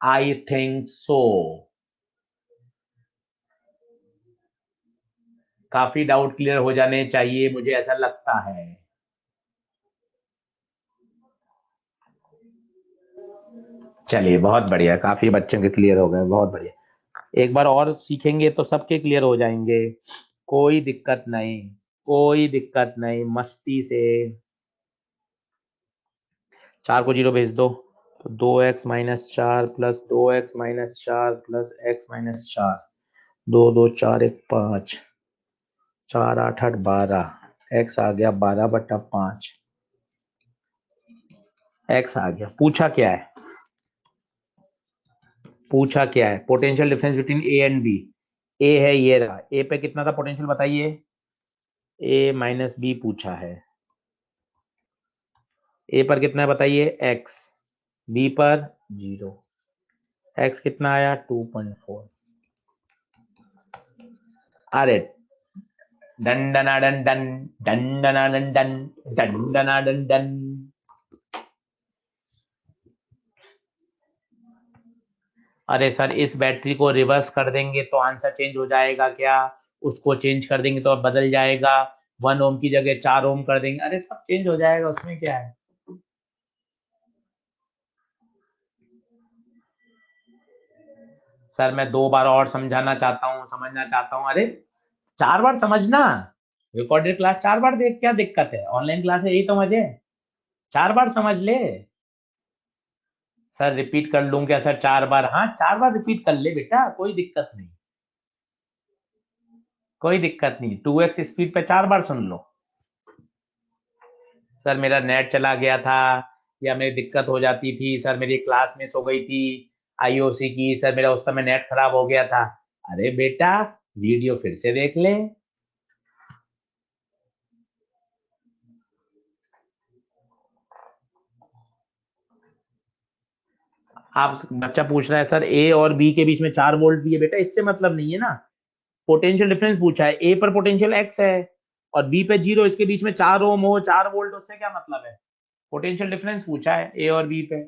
आई थिंक सो। काफी डाउट क्लियर हो जाने चाहिए, मुझे ऐसा लगता है। चलिए बहुत बढ़िया, काफी बच्चों के क्लियर हो गए, बहुत बढ़िया। एक बार और सीखेंगे तो सबके क्लियर हो जाएंगे, कोई दिक्कत नहीं, कोई दिक्कत नहीं, मस्ती से। 4 को 0 भेज दो, तो 2x-4 + 2x-4 + x-4, 2 2 4 1 5, 4 8 8 12, x आ गया 12/5, x आ गया। पूछा क्या है, पूछा क्या है, potential difference between A and B. A है ये रहा, ए पे कितना था पोटेंशियल बताइए, A - B पूछा है। ए पर कितना है बताइए x, बी पर 0, x कितना आया 2.4। अरे डंडना डंडन, डंडना डंडन, डंडना डंडन। अरे सर इस बैटरी को रिवर्स कर देंगे तो आंसर चेंज हो जाएगा क्या, उसको चेंज कर देंगे तो बदल जाएगा, 1 ओम की जगह 4 ओम कर देंगे, अरे सब चेंज हो जाएगा, उसमें क्या है। सर मैं 2 बार और समझाना चाहता हूँ, समझना चाहता हूँ, अरे 4 बार समझना, रिकॉर्डेड क्लास 4 बार देख, क्या दिक्कत है, ऑनलाइन क्लास है, यही तो मजे है, 4 बार समझ ले। सर रिपीट कर लूं क्या सर 4 बार, हाँ 4 बार रिपीट कर ले बेटा, कोई दिक्कत नहीं, कोई दिक्कत नहीं, 2x स्पीड पे 4 बार सुन लो। सर मेरा नेट चला गया था, या मेरी दिक्कत हो जाती थी, सर मेरी क्लास मिस हो गई थी आईओसी की, सर मेरा उस समय नेट खराब हो गया था। अरे बेटा, वीडियो फिर से देख ले। आप बच्चा पूछ रहा है सर ए और बी के बीच में 4 वोल्ट भी है, बेटा इससे मतलब नहीं है ना। पोटेंशियल डिफरेंस पूछा है, ए पर पोटेंशियल एक्स है और बी पे 0, इसके बीच में 4 ओम हो, 4 वोल्ट, उससे क्या मतलब है। पोटेंशियल डिफरेंस पूछा है ए और बी पे।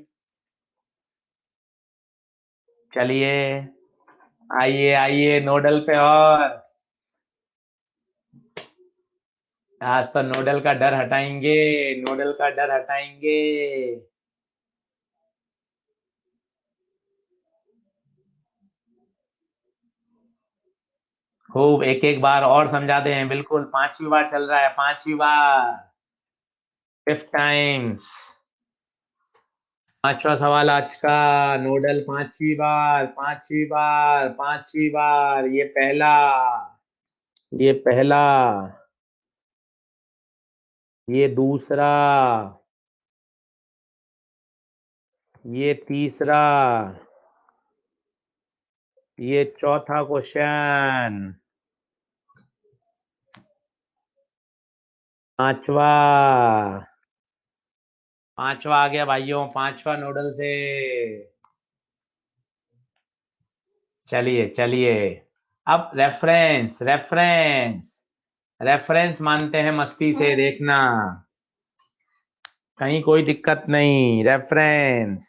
चलिए, आइए आइए नोडल पे। और आज तो नोडल का डर हटाएंगे, नोडल का डर हटाएंगे। खूब एक एक बार और समझा दें, बिल्कुल 5वीं बार चल रहा है, 5वीं बार, 5 टाइम्स। 5वां सवाल आज का, नोडल 5वीं बार, 5वीं बार, 5वीं बार। ये पहला, ये दूसरा, ये तीसरा, ये चौथा क्वेश्चन, 5वां। 5वां आ गया भाइयों, 5वां नोडल से। चलिए चलिए, अब रेफरेंस रेफरेंस रेफरेंस मानते हैं मस्ती से, देखना कहीं कोई दिक्कत नहीं, रेफरेंस।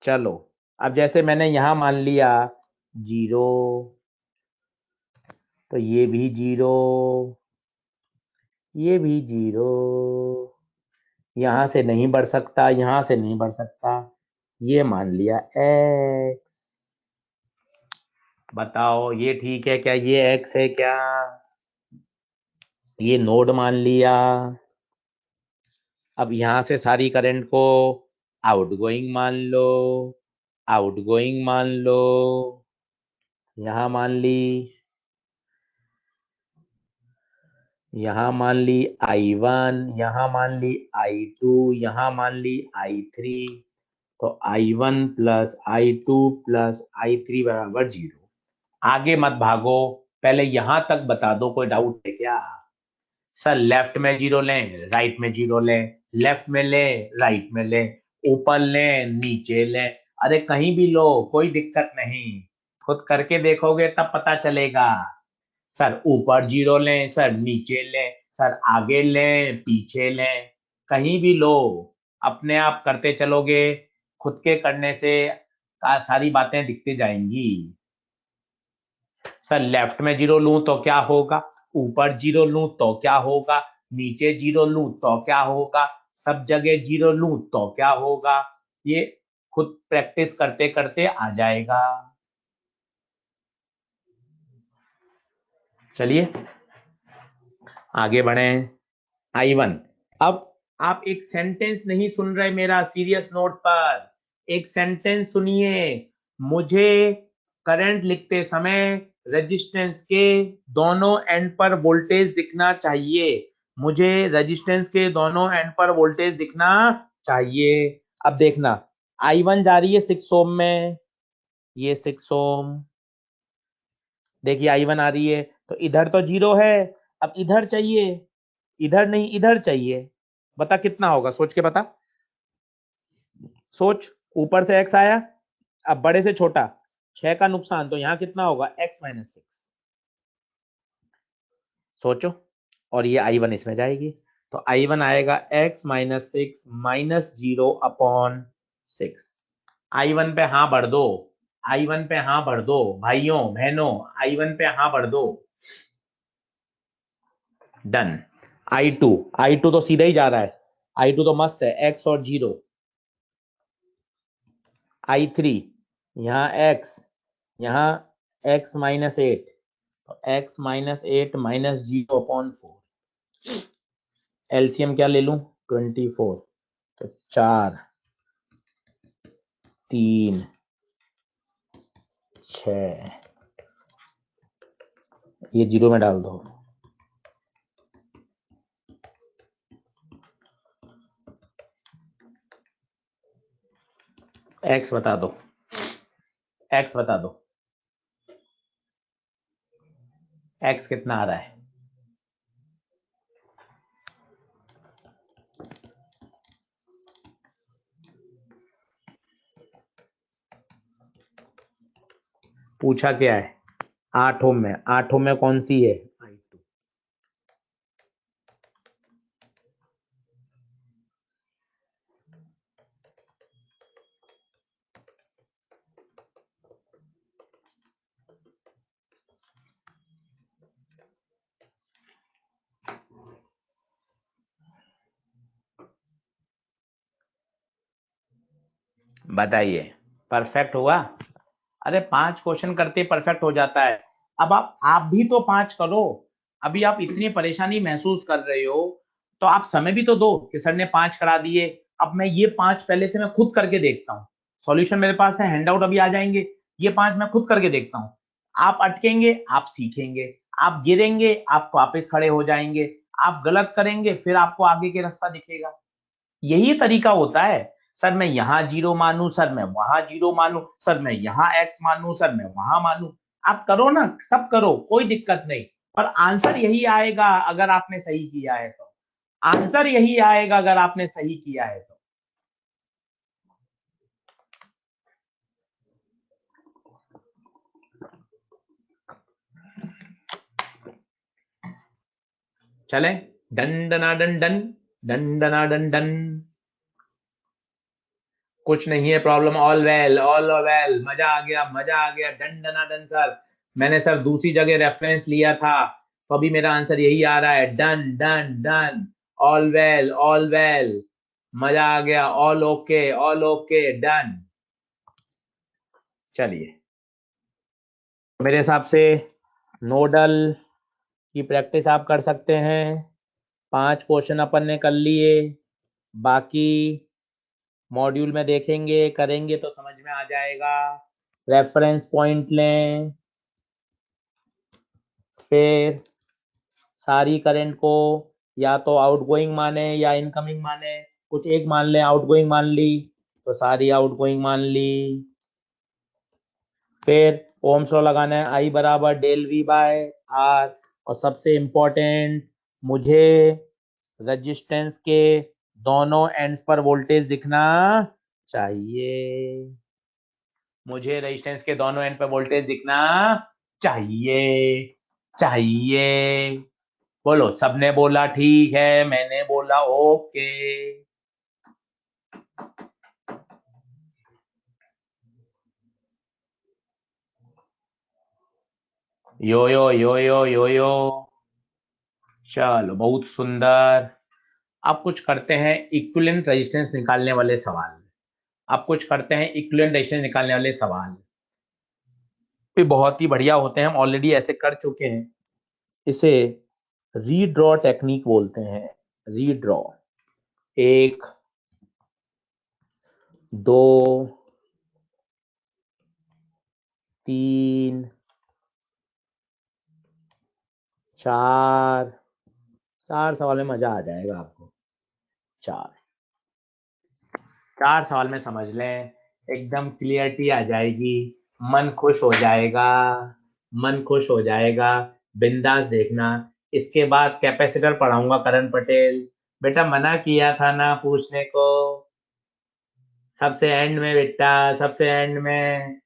चलो, अब जैसे मैंने यहां मान लिया 0, तो ये भी 0, ये भी 0, यहां से नहीं बढ़ सकता, यहां से नहीं बढ़ सकता, ये मान लिया x। बताओ ये ठीक है क्या, ये x है क्या। ये नोड मान लिया। अब यहां से सारी करंट को आउटगोइंग मान लो, आउटगोइंग मान लो, यहां मान ली, यहां मान ली I1, यहां मान ली I2, यहां मान ली I3। तो I1 plus I2 plus I3 बराबर 0। आगे मत भागो, पहले यहां तक बता दो, कोई डाउट है क्या। सर लेफ्ट में 0 लें, राइट में 0 लें, लेफ्ट में लें, राइट में लें, ऊपर लें, नीचे लें, अरे कहीं भी लो, कोई दिक्कत नहीं। खुद करके देखोगे तब पता चलेगा। सर ऊपर 0 लें, सर नीचे लें, सर आगे लें, पीछे लें, कहीं भी लो, अपने आप करते चलोगे, खुद के करने से सारी बातें दिखती जाएंगी। सर लेफ्ट में 0 लूं तो क्या होगा, ऊपर 0 लूं तो क्या होगा, नीचे 0 लूं तो क्या होगा, सब जगह 0 लूं तो क्या होगा, ये खुद प्रैक्टिस करते करते आ जाएगा। चलिए आगे बढ़े। I1। अब आप एक सेंटेंस नहीं सुन रहे मेरा, सीरियस नोट पर एक सेंटेंस सुनिए। मुझे करंट लिखते समय रेजिस्टेंस के दोनों एंड पर वोल्टेज दिखना चाहिए, मुझे रेजिस्टेंस के दोनों एंड पर वोल्टेज दिखना चाहिए। अब देखना, I1 जा रही है 6 ओम में, ये 6 ओम, देखिए I1 आ रही है, तो इधर तो 0 है, अब इधर चाहिए, इधर नहीं इधर चाहिए। बता कितना होगा, सोच के बता, सोच। ऊपर से x आया, अब बड़े से छोटा 6 का नुकसान, तो यहां कितना होगा, x-6। सोचो, और ये I1 इसमें जाएगी, तो I1 आएगा x-6 -0/6। I1 पे हाँ भर दो, I1 पे हाँ भर दो भाइयों बहनों, I1 पे हाँ भर दो। डन। I2 तो सीधा ही जा रहा है, I2 तो मस्त है, x और 0। I3, यहाँ x, यहाँ x-8, तो x-8 -0/4। एलसीएम क्या ले लूं, 24, तो 4, 3, 6, ये 0 में डाल दो, एक्स बता दो, एक्स बता दो, एक्स कितना आ रहा है? पूछा क्या है? 8 ओम में, 8 ओम में कौन सी है? बताइए, परफेक्ट हुआ? अरे 5 क्वेश्चन करते परफेक्ट हो जाता है। अब आप भी तो 5 करो। अभी आप इतनी परेशानी महसूस कर रहे हो, तो आप समय भी तो दो कि सर ने 5 करा दिए, अब मैं ये 5 पहले से मैं खुद करके देखता हूँ। सॉल्यूशन मेरे पास है, हैंडआउट अभी आ जाएंगे, ये 5 मैं खुद करके देखता हूँ। आप अटकेंगे, आप सीखेंगे, आप गिरेंगे, आप वापस खड़े हो जाएंगे, आप गलत करेंगे, फिर आपको आगे के रास्ता दिखेगा। यही तरीका होता है। सर मैं यहाँ जीरो मानू, सर मैं वहां जीरो मानू, सर मैं यहाँ एक्स मानू, सर मैं वहां मानू। आप करो ना, सब करो, कोई दिक्कत नहीं। पर आंसर यही आएगा अगर आपने सही किया है तो। आंसर यही आएगा अगर आपने सही किया है तो। चले, डन डना डन डन, डन डना डन डन। कुछ नहीं है प्रॉब्लम, ऑल वेल, मजा आ गया, मजा आ गया, डन डना डन सर। मैंने सर दूसरी जगह रेफरेंस लिया था, तो अभी मेरा आंसर यही आ रहा है, done done done. All well, मजा आ गया, ऑल ओके, डन। चलिए, मेरे हिसाब से नोडल की प्रैक्टिस आप कर सकते हैं। 5 क्वेश्चन अपन ने कर लिए, बाकी मॉड्यूल में देखेंगे, करेंगे तो समझ में आ जाएगा। रेफरेंस पॉइंट लें, फिर सारी करंट को या तो आउटगोइंग माने या इनकमिंग माने। कुछ एक मान लें, आउटगोइंग मान ली तो सारी आउटगोइंग मान ली। फिर ओम्स लॉ लगाना है, आई बराबर डेल वी बाय आर। और सबसे इंपॉर्टेंट, मुझे रेजिस्टेंस के दोनों एंड्स पर वोल्टेज दिखना चाहिए। मुझे रेजिस्टेंस के दोनों एंड पर वोल्टेज दिखना चाहिए, चाहिए। बोलो, सबने बोला ठीक है, मैंने बोला ओके। यो यो यो यो यो यो। चलो, बहुत सुंदर। अब कुछ करते हैं इक्विवेलेंट रेजिस्टेंस निकालने वाले सवाल। अब कुछ करते हैं इक्विवेलेंट रेजिस्टेंस निकालने वाले सवाल। ये बहुत ही बढ़िया होते हैं, हम ऑलरेडी ऐसे कर चुके हैं। इसे रीड्रॉ टेक्निक बोलते हैं। रीड्रॉ, 1 2 3 4, 4 सवाल में मजा आ जाएगा आपको। 4 सवाल में समझ लें, एकदम क्लियरिटी आ जाएगी, मन खुश हो जाएगा, मन खुश हो जाएगा। बिंदास देखना। इसके बाद कैपेसिटर पढ़ाऊंगा, करण पटेल। बेटा मना किया था ना पूछने को, सबसे एंड में बेटा, सबसे एंड में।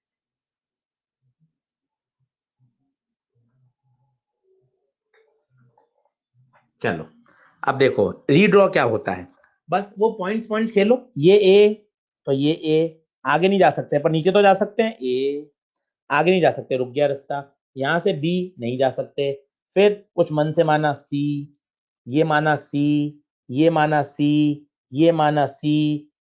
चलो, अब देखो रीड्रॉ क्या होता है। बस वो पॉइंट्स पॉइंट्स खेलो, ये ए, तो ये ए, आगे नहीं जा सकते पर नीचे तो जा सकते हैं, ए आगे नहीं जा सकते, रुक गया रास्ता। यहां से बी नहीं जा सकते, फिर कुछ मन से माना सी, ये माना सी, ये माना सी, ये माना सी,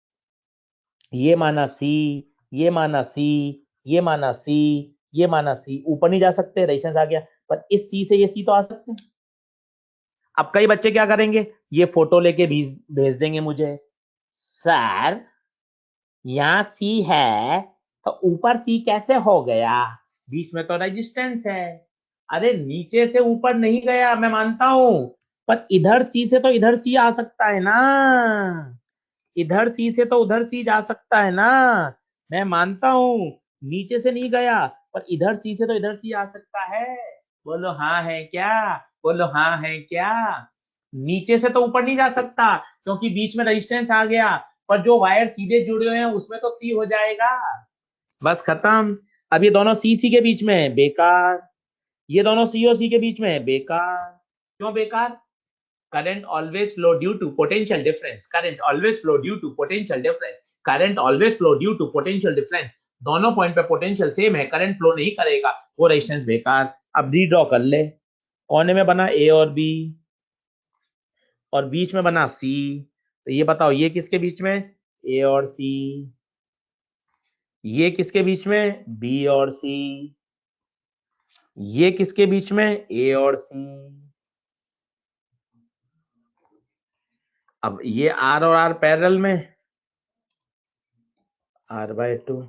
ये माना सी, ये माना सी, ये माना सी, ये माना सी। ऊपर नहीं जा सकते, रेजिस्टेंस आ गया, पर इस सी से ये सी तो आ सकते हैं। अब कई बच्चे क्या करेंगे, ये फोटो लेके भेज भेज देंगे मुझे, सर यहाँ सी है तो ऊपर सी कैसे हो गया, बीच में तो रेजिस्टेंस है। अरे नीचे से ऊपर नहीं गया, मैं मानता हूं, पर इधर सी से तो इधर सी आ सकता है ना, इधर सी से तो उधर सी जा सकता है ना। मैं मानता हूं नीचे से नहीं गया, पर इधर सी से तो इधर सी आ सकता है। बोलो हाँ है क्या? बोलो हाँ है क्या? नीचे से तो ऊपर नहीं जा सकता क्योंकि बीच में रेजिस्टेंस आ गया, पर जो वायर सीधे जुड़े हुए हैं उसमें तो सी हो जाएगा। बस खत्म। अब ये दोनों सी सी के बीच में है, बेकार। ये दोनों सी और सी के बीच में है, बेकार। क्यों बेकार? Current always flow due to potential difference, current always flow due to potential difference, current always flow due to potential difference. दोनों पॉइंट पे पोटेंशियल सेम है, करंट फ्लो नहीं करेगा, वो रेजिस्टेंस बेकार। अब रीड्रॉ कर ले। कोने में बना ए और बी, और बीच में बना सी। तो ये बताओ ये किसके बीच में? ए और सी। ये किसके बीच में? बी और सी। ये किसके बीच में? ए और सी। अब ये आर और आर पैरेलल में, r/2।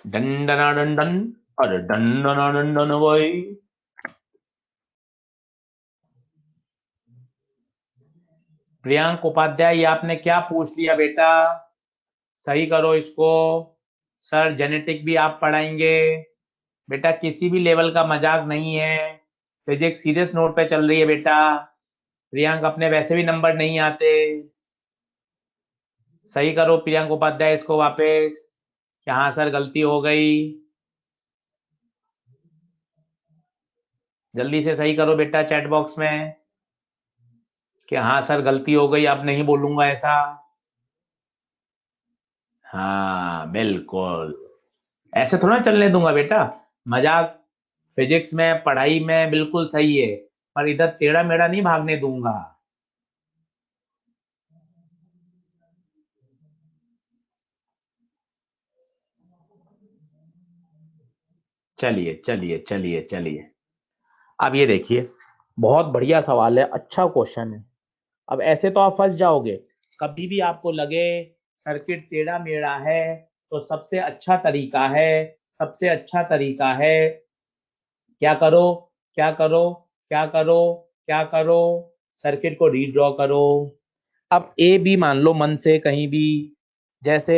डन डना डन डन, अरे डन डना डन डन भाई। प्रियांक उपाध्याय, ये आपने क्या पूछ लिया बेटा? सही करो इसको। सर जेनेटिक भी आप पढ़ाएंगे बेटा, किसी भी लेवल का मजाक नहीं है। फिजिक्स सीरियस नोट पे चल रही है बेटा। प्रियांक अपने वैसे भी नंबर नहीं आते। सही करो प्रियांक उपाध्याय इसको वापस। कि हाँ सर गलती हो गई। जल्दी से सही करो बेटा चैट बॉक्स में कि हाँ सर गलती हो गई, अब नहीं बोलूंगा ऐसा। हाँ बिल्कुल, ऐसे थोड़ा चलने दूंगा बेटा। मजाक फिजिक्स में पढ़ाई में बिल्कुल सही है, पर इधर टेढ़ा मेढ़ा नहीं भागने दूंगा। चलिए चलिए चलिए चलिए। अब ये देखिए, बहुत बढ़िया सवाल है, अच्छा क्वेश्चन है। अब ऐसे तो आप फंस जाओगे। कभी भी आपको लगे सर्किट टेढ़ा मेढ़ा है, तो सबसे अच्छा तरीका है, सबसे अच्छा तरीका है, क्या करो, क्या करो, क्या करो, क्या करो, सर्किट को रीड्रॉ करो। अब ए बी मान लो मन से कहीं भी। जैसे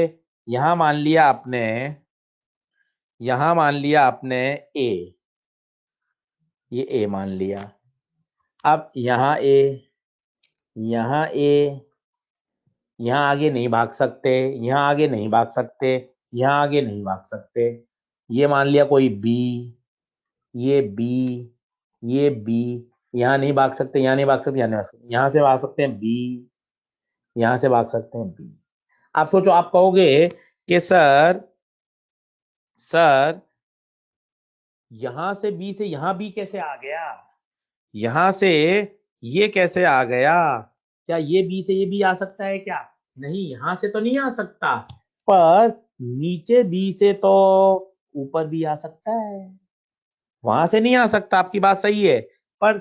यहां मान लिया आपने, यहां मान लिया आपने ए, ये ए मान लिया। अब यहाँ ए, यहाँ ए, यहाँ आगे नहीं भाग सकते, यहाँ आगे नहीं भाग सकते, यहाँ आगे नहीं भाग सकते। ये मान लिया कोई बी, ये बी, ये बी, यहाँ नहीं भाग सकते, यहाँ नहीं भाग सकते, यहाँ नहीं भाग सकते, यहाँ से भाग सकते हैं बी, यहाँ से भाग सकते हैं बी। आप सोचो, आप कहोगे कि सर यहां से बी से यहां बी कैसे आ गया, यहां से ये कैसे आ गया? क्या ये बी से ये बी आ सकता है क्या? नहीं, यहां से तो नहीं आ सकता, पर नीचे बी से तो ऊपर भी आ सकता है। वहां से नहीं आ सकता, आपकी बात सही है, पर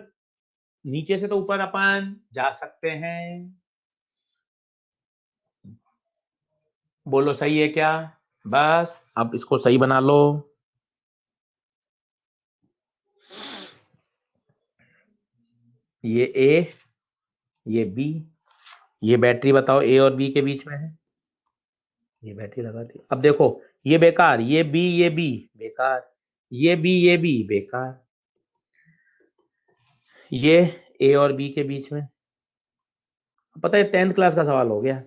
नीचे से तो ऊपर अपन जा सकते हैं। बोलो सही है क्या? बस अब इसको सही बना लो। ये ए, ये बी, ये बैटरी बताओ ए और बी के बीच में है। ये बैटरी लगा दी। अब देखो, ये बेकार, ये बी बेकार, ये बी बेकार, ये ए और बी के बीच में। पता है 10th क्लास का सवाल हो गया।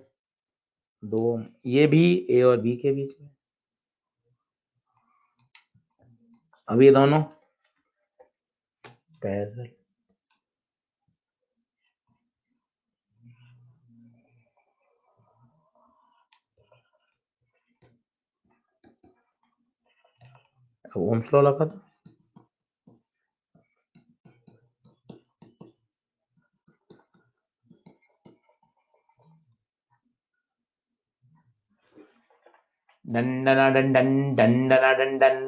दो, ये भी ए और बी के बीच में। अब ये दोनों पैरेलल। ओम्स लॉ लगा था। डंडना डंडन, डंडना डंडन।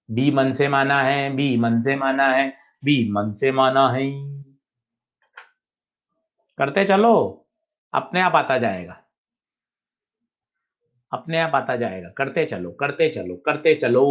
बी मन से माना है, बी मन से माना है, बी मन से माना है। करते चलो, अपने आप आता जाएगा, अपने आप आता जाएगा। करते चलो, करते चलो, करते चलो।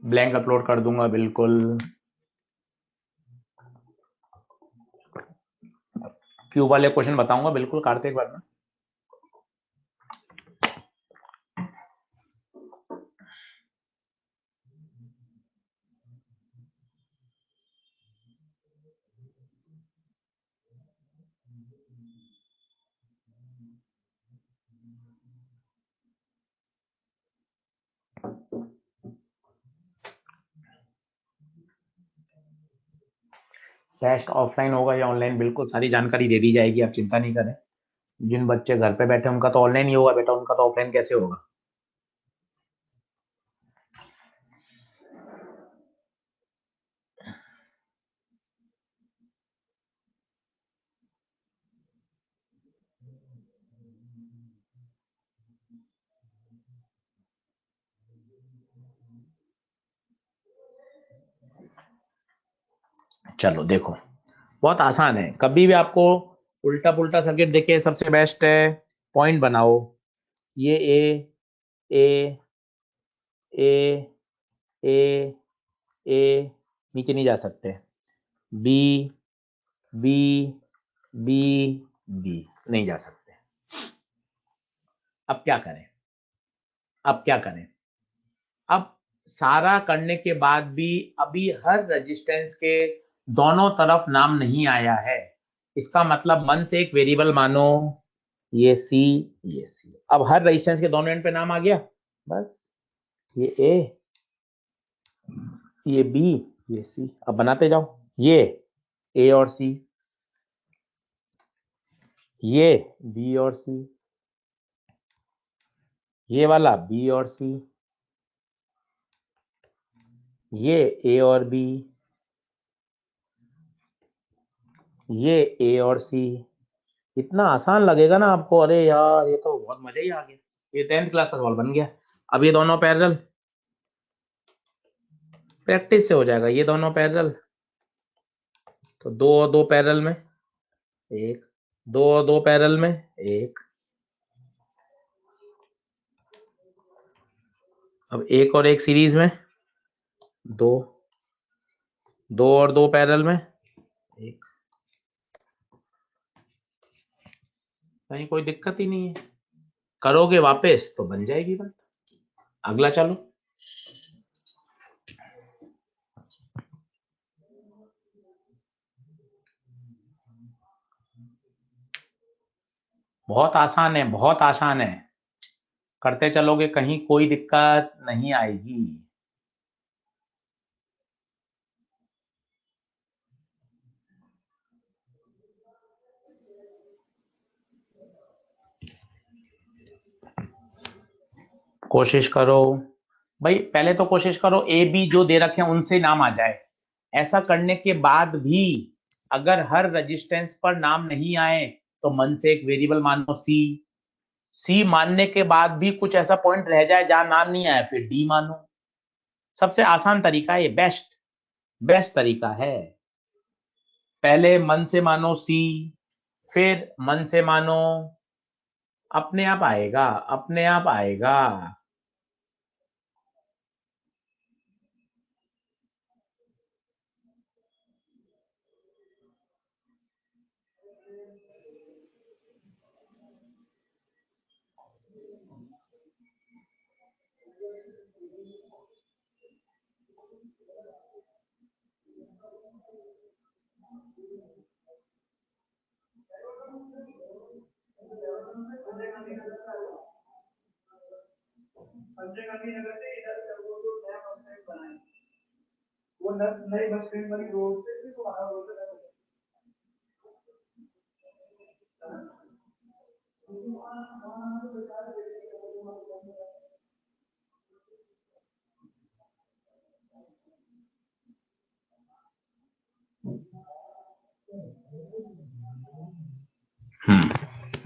ब्लैंक अपलोड कर दूंगा बिल्कुल। क्यूब वाले क्वेश्चन बताऊंगा बिल्कुल कार्तिक वर्मा। टेस्ट ऑफलाइन होगा या ऑनलाइन, बिल्कुल सारी जानकारी दे दी जाएगी, आप चिंता नहीं करें। जिन बच्चे घर पे बैठे उनका तो ऑनलाइन ही होगा बेटा, उनका तो ऑफलाइन कैसे होगा। चलो देखो, बहुत आसान है। कभी भी आपको उल्टा पुल्टा सर्किट देखे, सबसे बेस्ट है पॉइंट बनाओ। ये ए ए ए ए नीचे नहीं जा सकते, बी बी बी बी नहीं जा सकते। अब क्या करें, अब क्या करें? अब सारा करने के बाद भी अभी हर रेजिस्टेंस के दोनों तरफ नाम नहीं आया है। इसका मतलब मन से एक वेरिएबल मानो, ये सी, ये सी। अब हर रेजिस्टेंस के दोनों एंड पे नाम आ गया, बस ये ए, ये बी, ये सी। अब बनाते जाओ, ये ए और सी, ये बी और सी, ये वाला बी और सी, ये ए और बी, ये ए और सी। इतना आसान लगेगा ना आपको, अरे यार ये तो बहुत मजा ही आ गया, ये 10th क्लास का सवाल बन गया। अब ये दोनों पैरेलल, प्रैक्टिस से हो जाएगा। ये दोनों पैरेलल, तो दो और दो पैरेलल में एक, दो और दो पैरेलल में एक। अब एक और एक सीरीज में दो, दो और दो पैरेलल में एक। कहीं कोई दिक्कत ही नहीं है, करोगे वापस तो बन जाएगी बात। अगला चलो, बहुत आसान है, बहुत आसान है। करते चलोगे कहीं कोई दिक्कत नहीं आएगी। कोशिश करो भाई, पहले तो कोशिश करो ए बी जो दे रखे हैं उनसे नाम आ जाए। ऐसा करने के बाद भी अगर हर रेजिस्टेंस पर नाम नहीं आए तो मन से एक वेरिएबल मानो सी। सी मानने के बाद भी कुछ ऐसा पॉइंट रह जाए जहां नाम नहीं आया, फिर डी मानो। सबसे आसान तरीका है ये, बेस्ट बेस्ट तरीका है। पहले मन से मानो सी, फिर मन से मानो, अपने आप आएगा, अपने आप आएगा।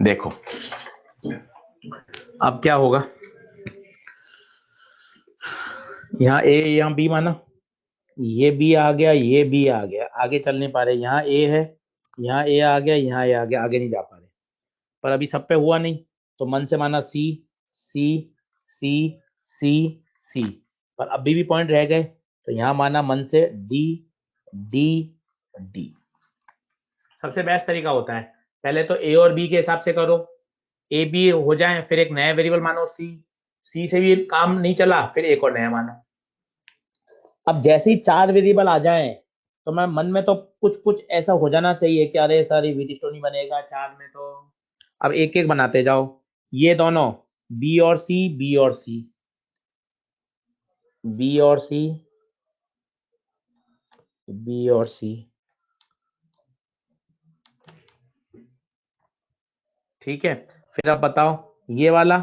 देखो अब क्या होगा, यहाँ ए यहाँ बी माना, ये बी आ गया, ये बी आ गया, आगे चल नहीं पा रहे। यहाँ ए है, यहाँ ए आ गया, यहाँ ए आ गया, आगे नहीं जा पा रहे। पर अभी सब पे हुआ नहीं, तो मन से माना सी सी सी सी सी। पर अभी भी पॉइंट रह गए, तो यहां माना मन से डी डी डी। सबसे बेस्ट तरीका होता है, पहले तो ए और बी के हिसाब से करो, ए बी हो जाए, फिर एक नया वेरिएबल मानो सी, सी से भी काम नहीं चला, फिर एक और नया मानो। अब जैसे ही 4 वेरिएबल आ जाएं, तो मैं मन में तो कुछ कुछ ऐसा हो जाना चाहिए कि अरे सर ये व्हीटस्टोन ही बनेगा 4 में, तो अब एक एक बनाते जाओ। ये दोनों बी और सी, बी और सी, बी और सी, बी और सी, ठीक है। फिर अब बताओ ये वाला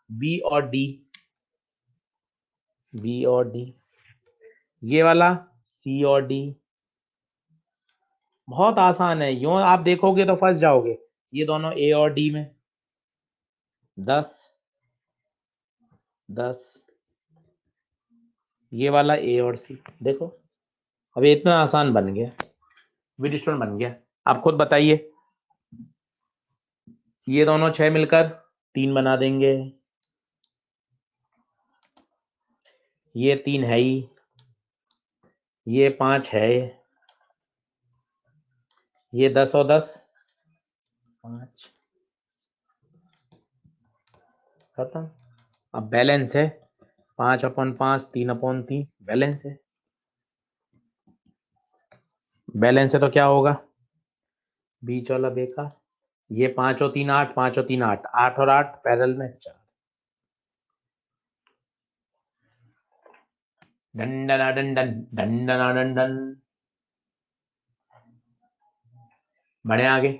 बी और डी, बी और डी, ये वाला सी और डी। बहुत आसान है, यूं आप देखोगे तो फंस जाओगे। ये दोनों ए और डी में 10 10, ये वाला ए और सी। देखो अब ये इतना आसान बन गया, व्हीटस्टोन बन गया। आप खुद बताइए, ये दोनों 6 मिलकर 3 बना देंगे, ये 3 है ही, ये 5 है, ये 10 और 10 5, खत्म। अब बैलेंस है 5/5, 3/3, बैलेंस है। बैलेंस है तो क्या होगा, बीच वाला बेकार। ये 5 और 3 8, 5 और 3 8, 8 और 8 पैरेलल में 4। डंडना डंडन डंडना डंडन। बढ़े आगे।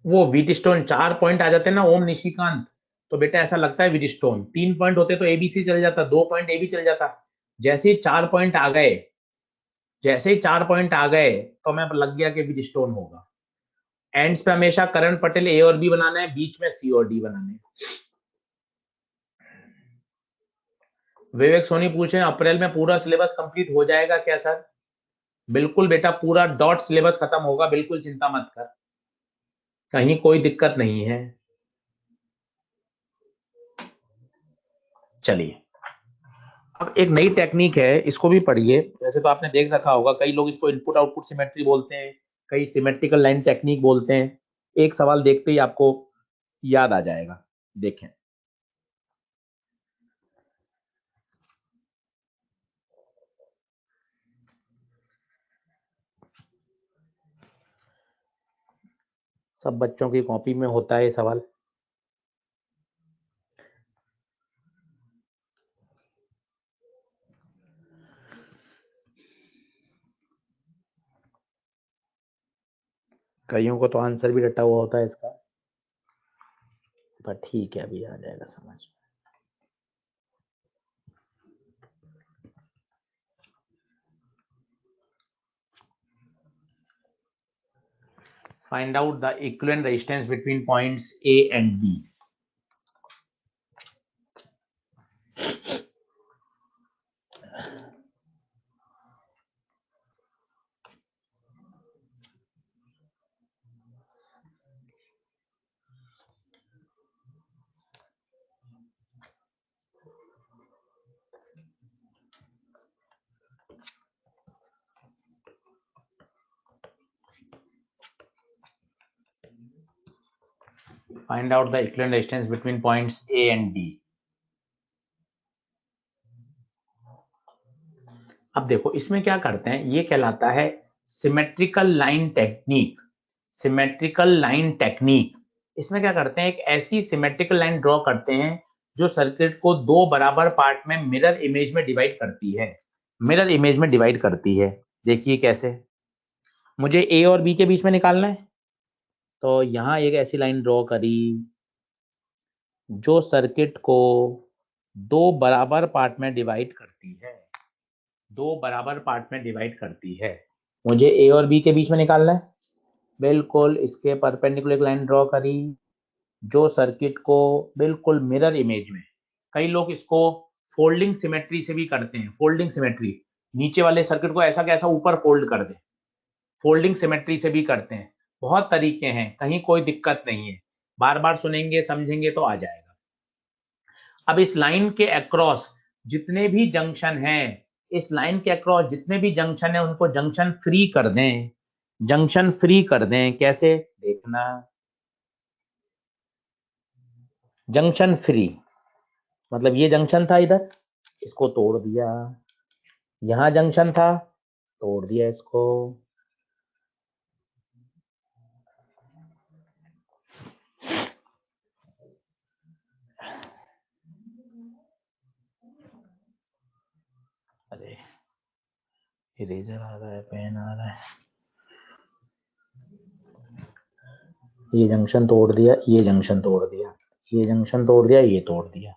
वो व्हीटस्टोन 4 पॉइंट आ जाते हैं ना ओम निशिकांत, तो बेटा ऐसा लगता है व्हीटस्टोन। 3 पॉइंट होते तो एबीसी चल जाता, 2 पॉइंट ए भी चल जाता। जैसे ही 4 पॉइंट आ गए, जैसे ही 4 पॉइंट आ गए, तो मैं लग गया कि व्हीटस्टोन होगा। एंड्स पे हमेशा करण पटेल ए और बी बनाना है, बीच में सी और डी बनाने हैं। विवेक सोनी पूछे अप्रैल में पूरा सिलेबस कंप्लीट हो जाएगा क्या सर? बिल्कुल बेटा, पूरा डॉट सिलेबस खत्म होगा, बिल्कुल चिंता मत कर, कहीं कोई दिक्कत नहीं है। चलिए, अब एक नई टेक्निक है, इसको भी पढ़िए। वैसे तो आपने देख रखा होगा, कई लोग इसको इनपुट आउटपुट सिमेट्री बोलते हैं, कई सिमेट्रिकल लाइन टेक्निक बोलते हैं। एक सवाल देखते ही आपको याद आ जाएगा, देखें। सब बच्चों की कॉपी में होता है ये सवाल। कईयों को तो आंसर भी रटा हुआ होता है इसका, पर ठीक है, अभी आ जाएगा समझ। Find out the equivalent resistance between points A and B. Find out the equivalent resistance between points A and B. अब देखो इसमें क्या करते हैं, ये कहलाता है symmetrical line technique. Symmetrical line technique, इसमें क्या करते हैं, एक ऐसी सिमेट्रिकल लाइन ड्रॉ करते हैं जो सर्किट को 2 बराबर पार्ट में मिरर इमेज में डिवाइड करती है। मिरर इमेज में डिवाइड करती है। देखिए कैसे, मुझे ए और बी के बीच में निकालना है, तो यहां एक ऐसी लाइन ड्रॉ करी जो सर्किट को 2 बराबर पार्ट में डिवाइड करती है, 2 बराबर पार्ट में डिवाइड करती है। मुझे ए और बी के बीच में निकालना है, बिल्कुल इसके परपेंडिकुलर लाइन ड्रॉ करी जो सर्किट को बिल्कुल मिरर इमेज में, कई लोग इसको फोल्डिंग सिमेट्री से भी करते हैं। फोल्डिंग सिमेट्री, नीचे वाले सर्किट को ऐसा कैसा ऊपर फोल्ड कर दे, फोल्डिंग सिमेट्री से भी करते हैं। बहुत तरीके हैं, कहीं कोई दिक्कत नहीं है। बार बार सुनेंगे समझेंगे तो आ जाएगा। अब इस लाइन के अक्रॉस जितने भी जंक्शन हैं, इस लाइन के अक्रॉस जितने भी जंक्शन है उनको जंक्शन फ्री कर दें, जंक्शन फ्री कर दें। कैसे देखना, जंक्शन फ्री मतलब ये जंक्शन था इधर, इसको तोड़ दिया, यहां जंक्शन था तोड़ दिया इसको, अरे इरेजर आ रहा है, पेन आ रहा है, ये जंक्शन तोड़ दिया, ये जंक्शन तोड़ दिया, ये जंक्शन तोड़ दिया, ये तोड़ दिया।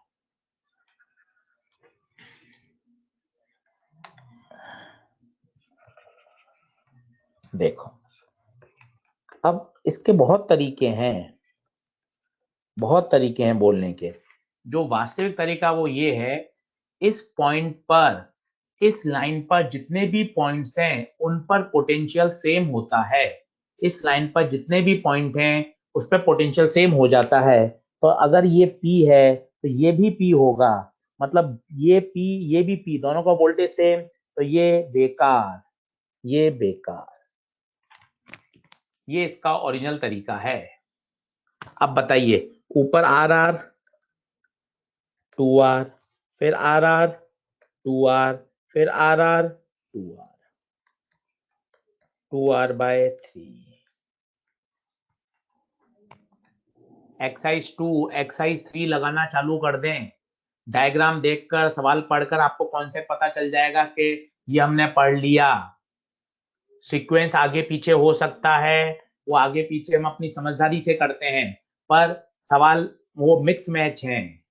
देखो अब इसके बहुत तरीके हैं, बहुत तरीके हैं बोलने के। जो वास्तविक तरीका वो ये है, इस पॉइंट पर, इस लाइन पर जितने भी पॉइंट्स हैं उन पर पोटेंशियल सेम होता है, इस लाइन पर जितने भी पॉइंट हैं उस पर पोटेंशियल सेम हो जाता है। तो अगर ये P है तो ये भी P होगा, मतलब ये P ये भी P, दोनों का वोल्टेज सेम, तो ये बेकार, ये बेकार। ये इसका ओरिजिनल तरीका है। अब बताइए, ऊपर RR 2R, फिर RR 2R, फिर RR 2R, 2R/3। Exercise 2 exercise 3 लगाना चालू कर दें, डायग्राम देखकर सवाल पढ़कर आपको कॉन्सेप्ट पता चल जाएगा कि ये हमने पढ़ लिया। सीक्वेंस आगे पीछे हो सकता है, वो आगे पीछे हम अपनी समझदारी से करते हैं, पर सवाल वो मिक्स मैच हैं।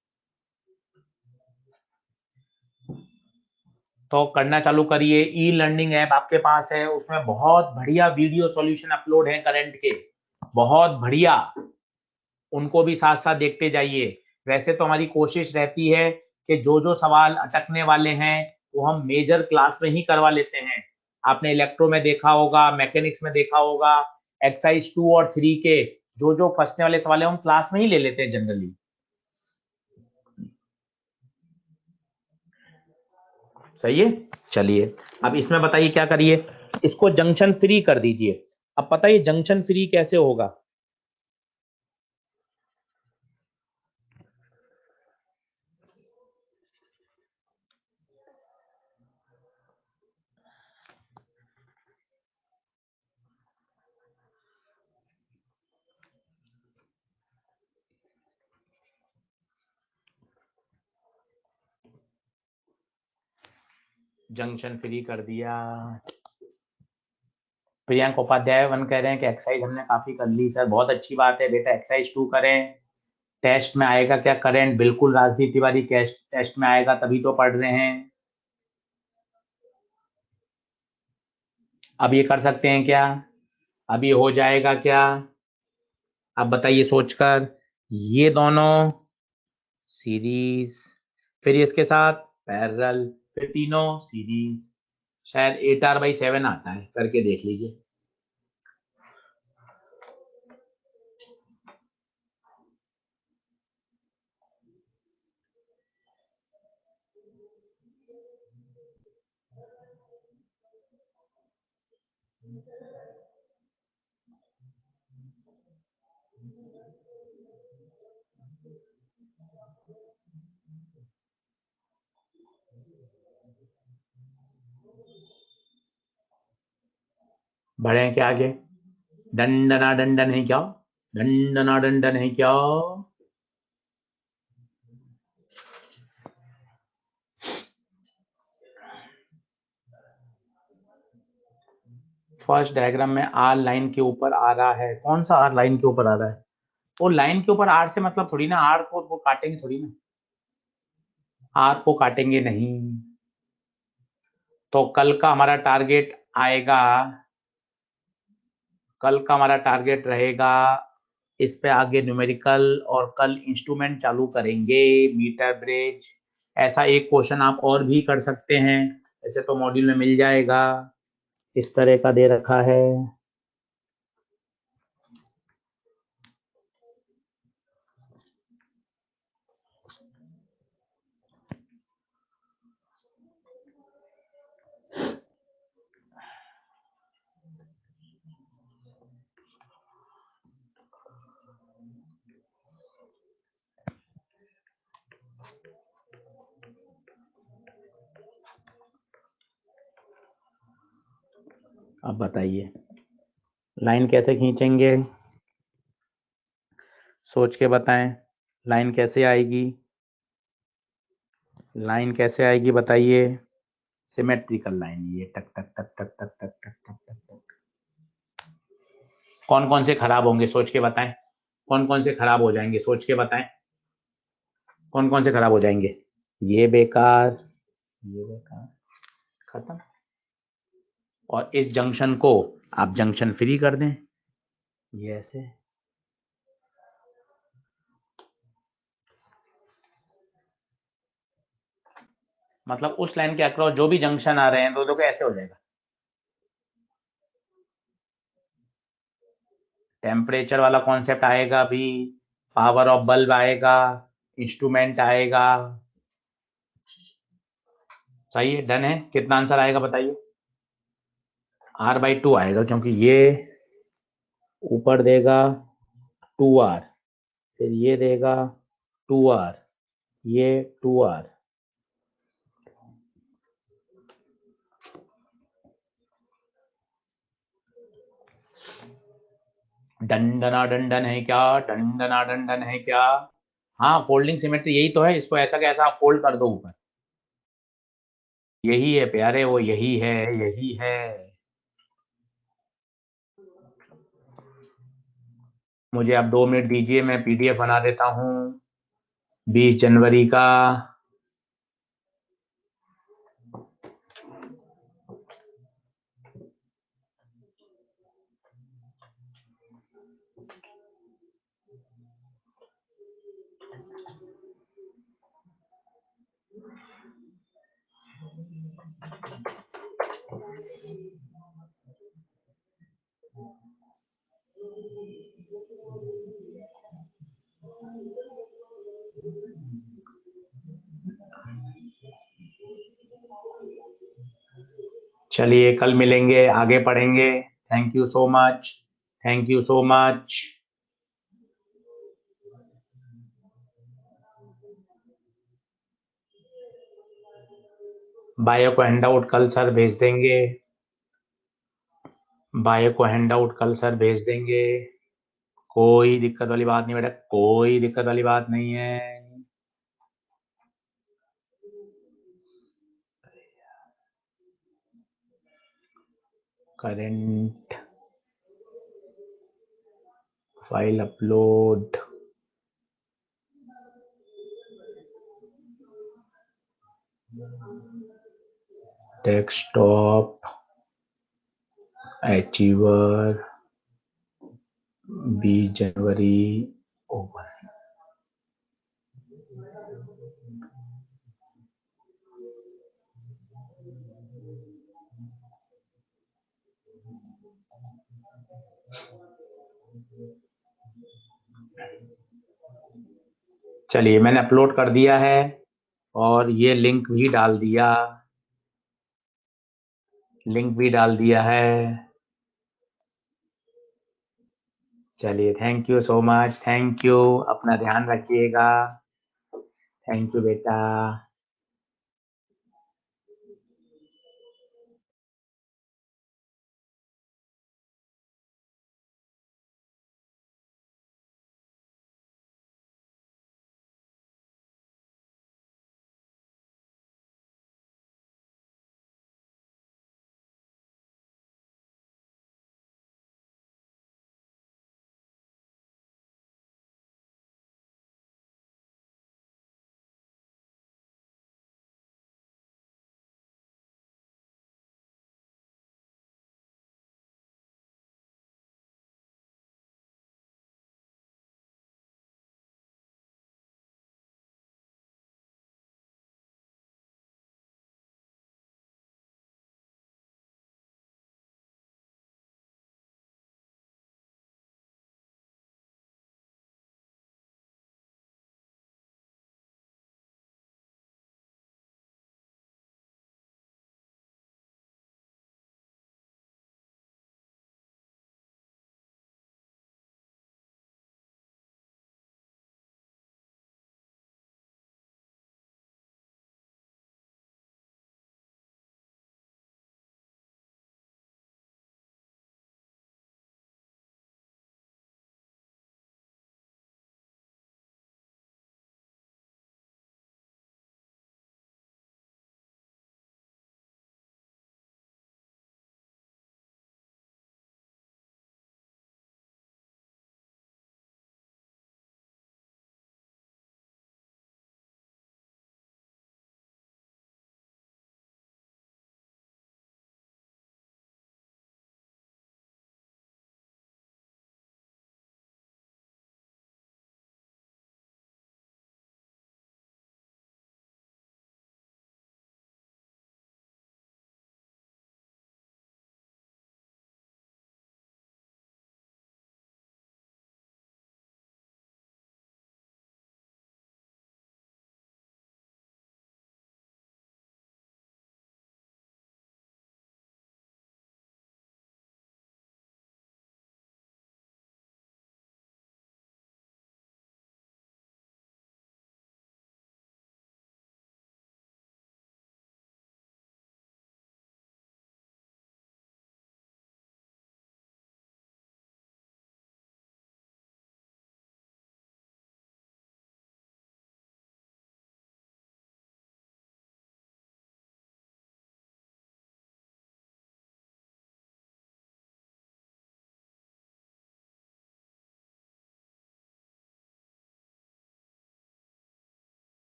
तो करना चालू करिए। ई लर्निंग ऐप आपके पास है, उसमें बहुत बढ़िया वीडियो सॉल्यूशन अपलोड हैं करंट के, बहुत बढ़िया, उनको भी साथ साथ देखते जाइए। वैसे तो हमारी कोशिश रहती है कि जो जो सवाल अटकने वाले हैं वो हम मेजर क्लास में ही करवा लेते हैं। आपने इलेक्ट्रो में देखा होगा, मैकेनिक्स में देखा होगा, एक्सरसाइज 2 और 3 के जो जो फंसने वाले सवाल है हम क्लास में ही ले लेते हैं जनरली। सही है, चलिए अब इसमें बताइए क्या करिए, इसको जंक्शन फ्री कर दीजिए। अब पता है जंक्शन फ्री कैसे होगा, जंक्शन फ्री कर दिया। प्रियंक उपाध्याय 1 कह रहे हैं कि एक्सरसाइज हमने काफी कर ली सर, बहुत अच्छी बात है बेटा, एक्सरसाइज 2 करें। टेस्ट में आएगा क्या करंट, बिल्कुल राजदीप तिवारी, टेस्ट में आएगा तभी तो पढ़ रहे हैं। अब ये कर सकते हैं क्या, अब ये हो जाएगा क्या, अब बताइए सोचकर, ये दोनों सीरीज, फिर इसके साथ पैरेलल, फिर तीनों सीरीज, शायद 8R/7 आता है, करके देख लीजिए। बढ़े क्या आगे, दंडना दंडन है क्या, दंडना दंडन है क्या। फर्स्ट डायग्राम में आर लाइन के ऊपर आ रहा है, कौन सा आर लाइन के ऊपर आ रहा है, वो लाइन के ऊपर आर से मतलब थोड़ी ना, आर को वो काटेंगे थोड़ी ना, आर को काटेंगे नहीं। तो कल का हमारा टारगेट आएगा, कल का हमारा टारगेट रहेगा, इस पे आगे न्यूमेरिकल, और कल इंस्ट्रूमेंट चालू करेंगे, मीटर ब्रिज। ऐसा एक क्वेश्चन आप और भी कर सकते हैं, ऐसे तो मॉड्यूल में मिल जाएगा, इस तरह का दे रखा है। अब बताइए लाइन कैसे खींचेंगे, सोच के बताएं। लाइन कैसे आएगी, लाइन कैसे आएगी बताइए। सिमेट्रिकल लाइन, ये टक टक टक टक टक टक टक टक टक टक। कौन कौन से खराब होंगे सोच के बताएं, कौन कौन से खराब हो जाएंगे सोच के बताएं, कौन कौन से खराब हो जाएंगे। ये बेकार, ये बेकार, खत्म। और इस जंक्शन को आप जंक्शन फ्री कर दें, ये ऐसे। मतलब उस लाइन के अक्रॉस जो भी जंक्शन आ रहे हैं दो का ऐसे हो जाएगा। टेम्परेचर वाला कॉन्सेप्ट आएगा भी, पावर ऑफ बल्ब आएगा, इंस्ट्रूमेंट आएगा। सही है, डन है। कितना आंसर आएगा बताइए। R/2 आएगा, क्योंकि ये ऊपर देगा 2R, फिर ये देगा 2R, ये 2R। डंडना डंडन है क्या, डंडना डंडन है क्या। हाँ, फोल्डिंग सिमेट्री यही तो है, इसको ऐसा कैसा आप फोल्ड कर दो ऊपर। यही है प्यारे, वो यही है, यही है। मुझे आप 2 मिनट दीजिए, मैं PDF बना देता हूँ 20 जनवरी का। चलिए कल मिलेंगे, आगे पढ़ेंगे। Thank you so much, thank you so much. Bio को हैंडआउट कल सर भेज देंगे, बायो को हैंडआउट कल सर भेज देंगे। कोई दिक्कत वाली बात नहीं बेटा, कोई दिक्कत वाली बात नहीं है। Current file upload, desktop, achiever, 20 जनवरी ओपन। चलिए मैंने अपलोड कर दिया है और ये लिंक भी डाल दिया, लिंक भी डाल दिया है। चलिए thank you so much, thank you, अपना ध्यान रखिएगा। थैंक यू बेटा।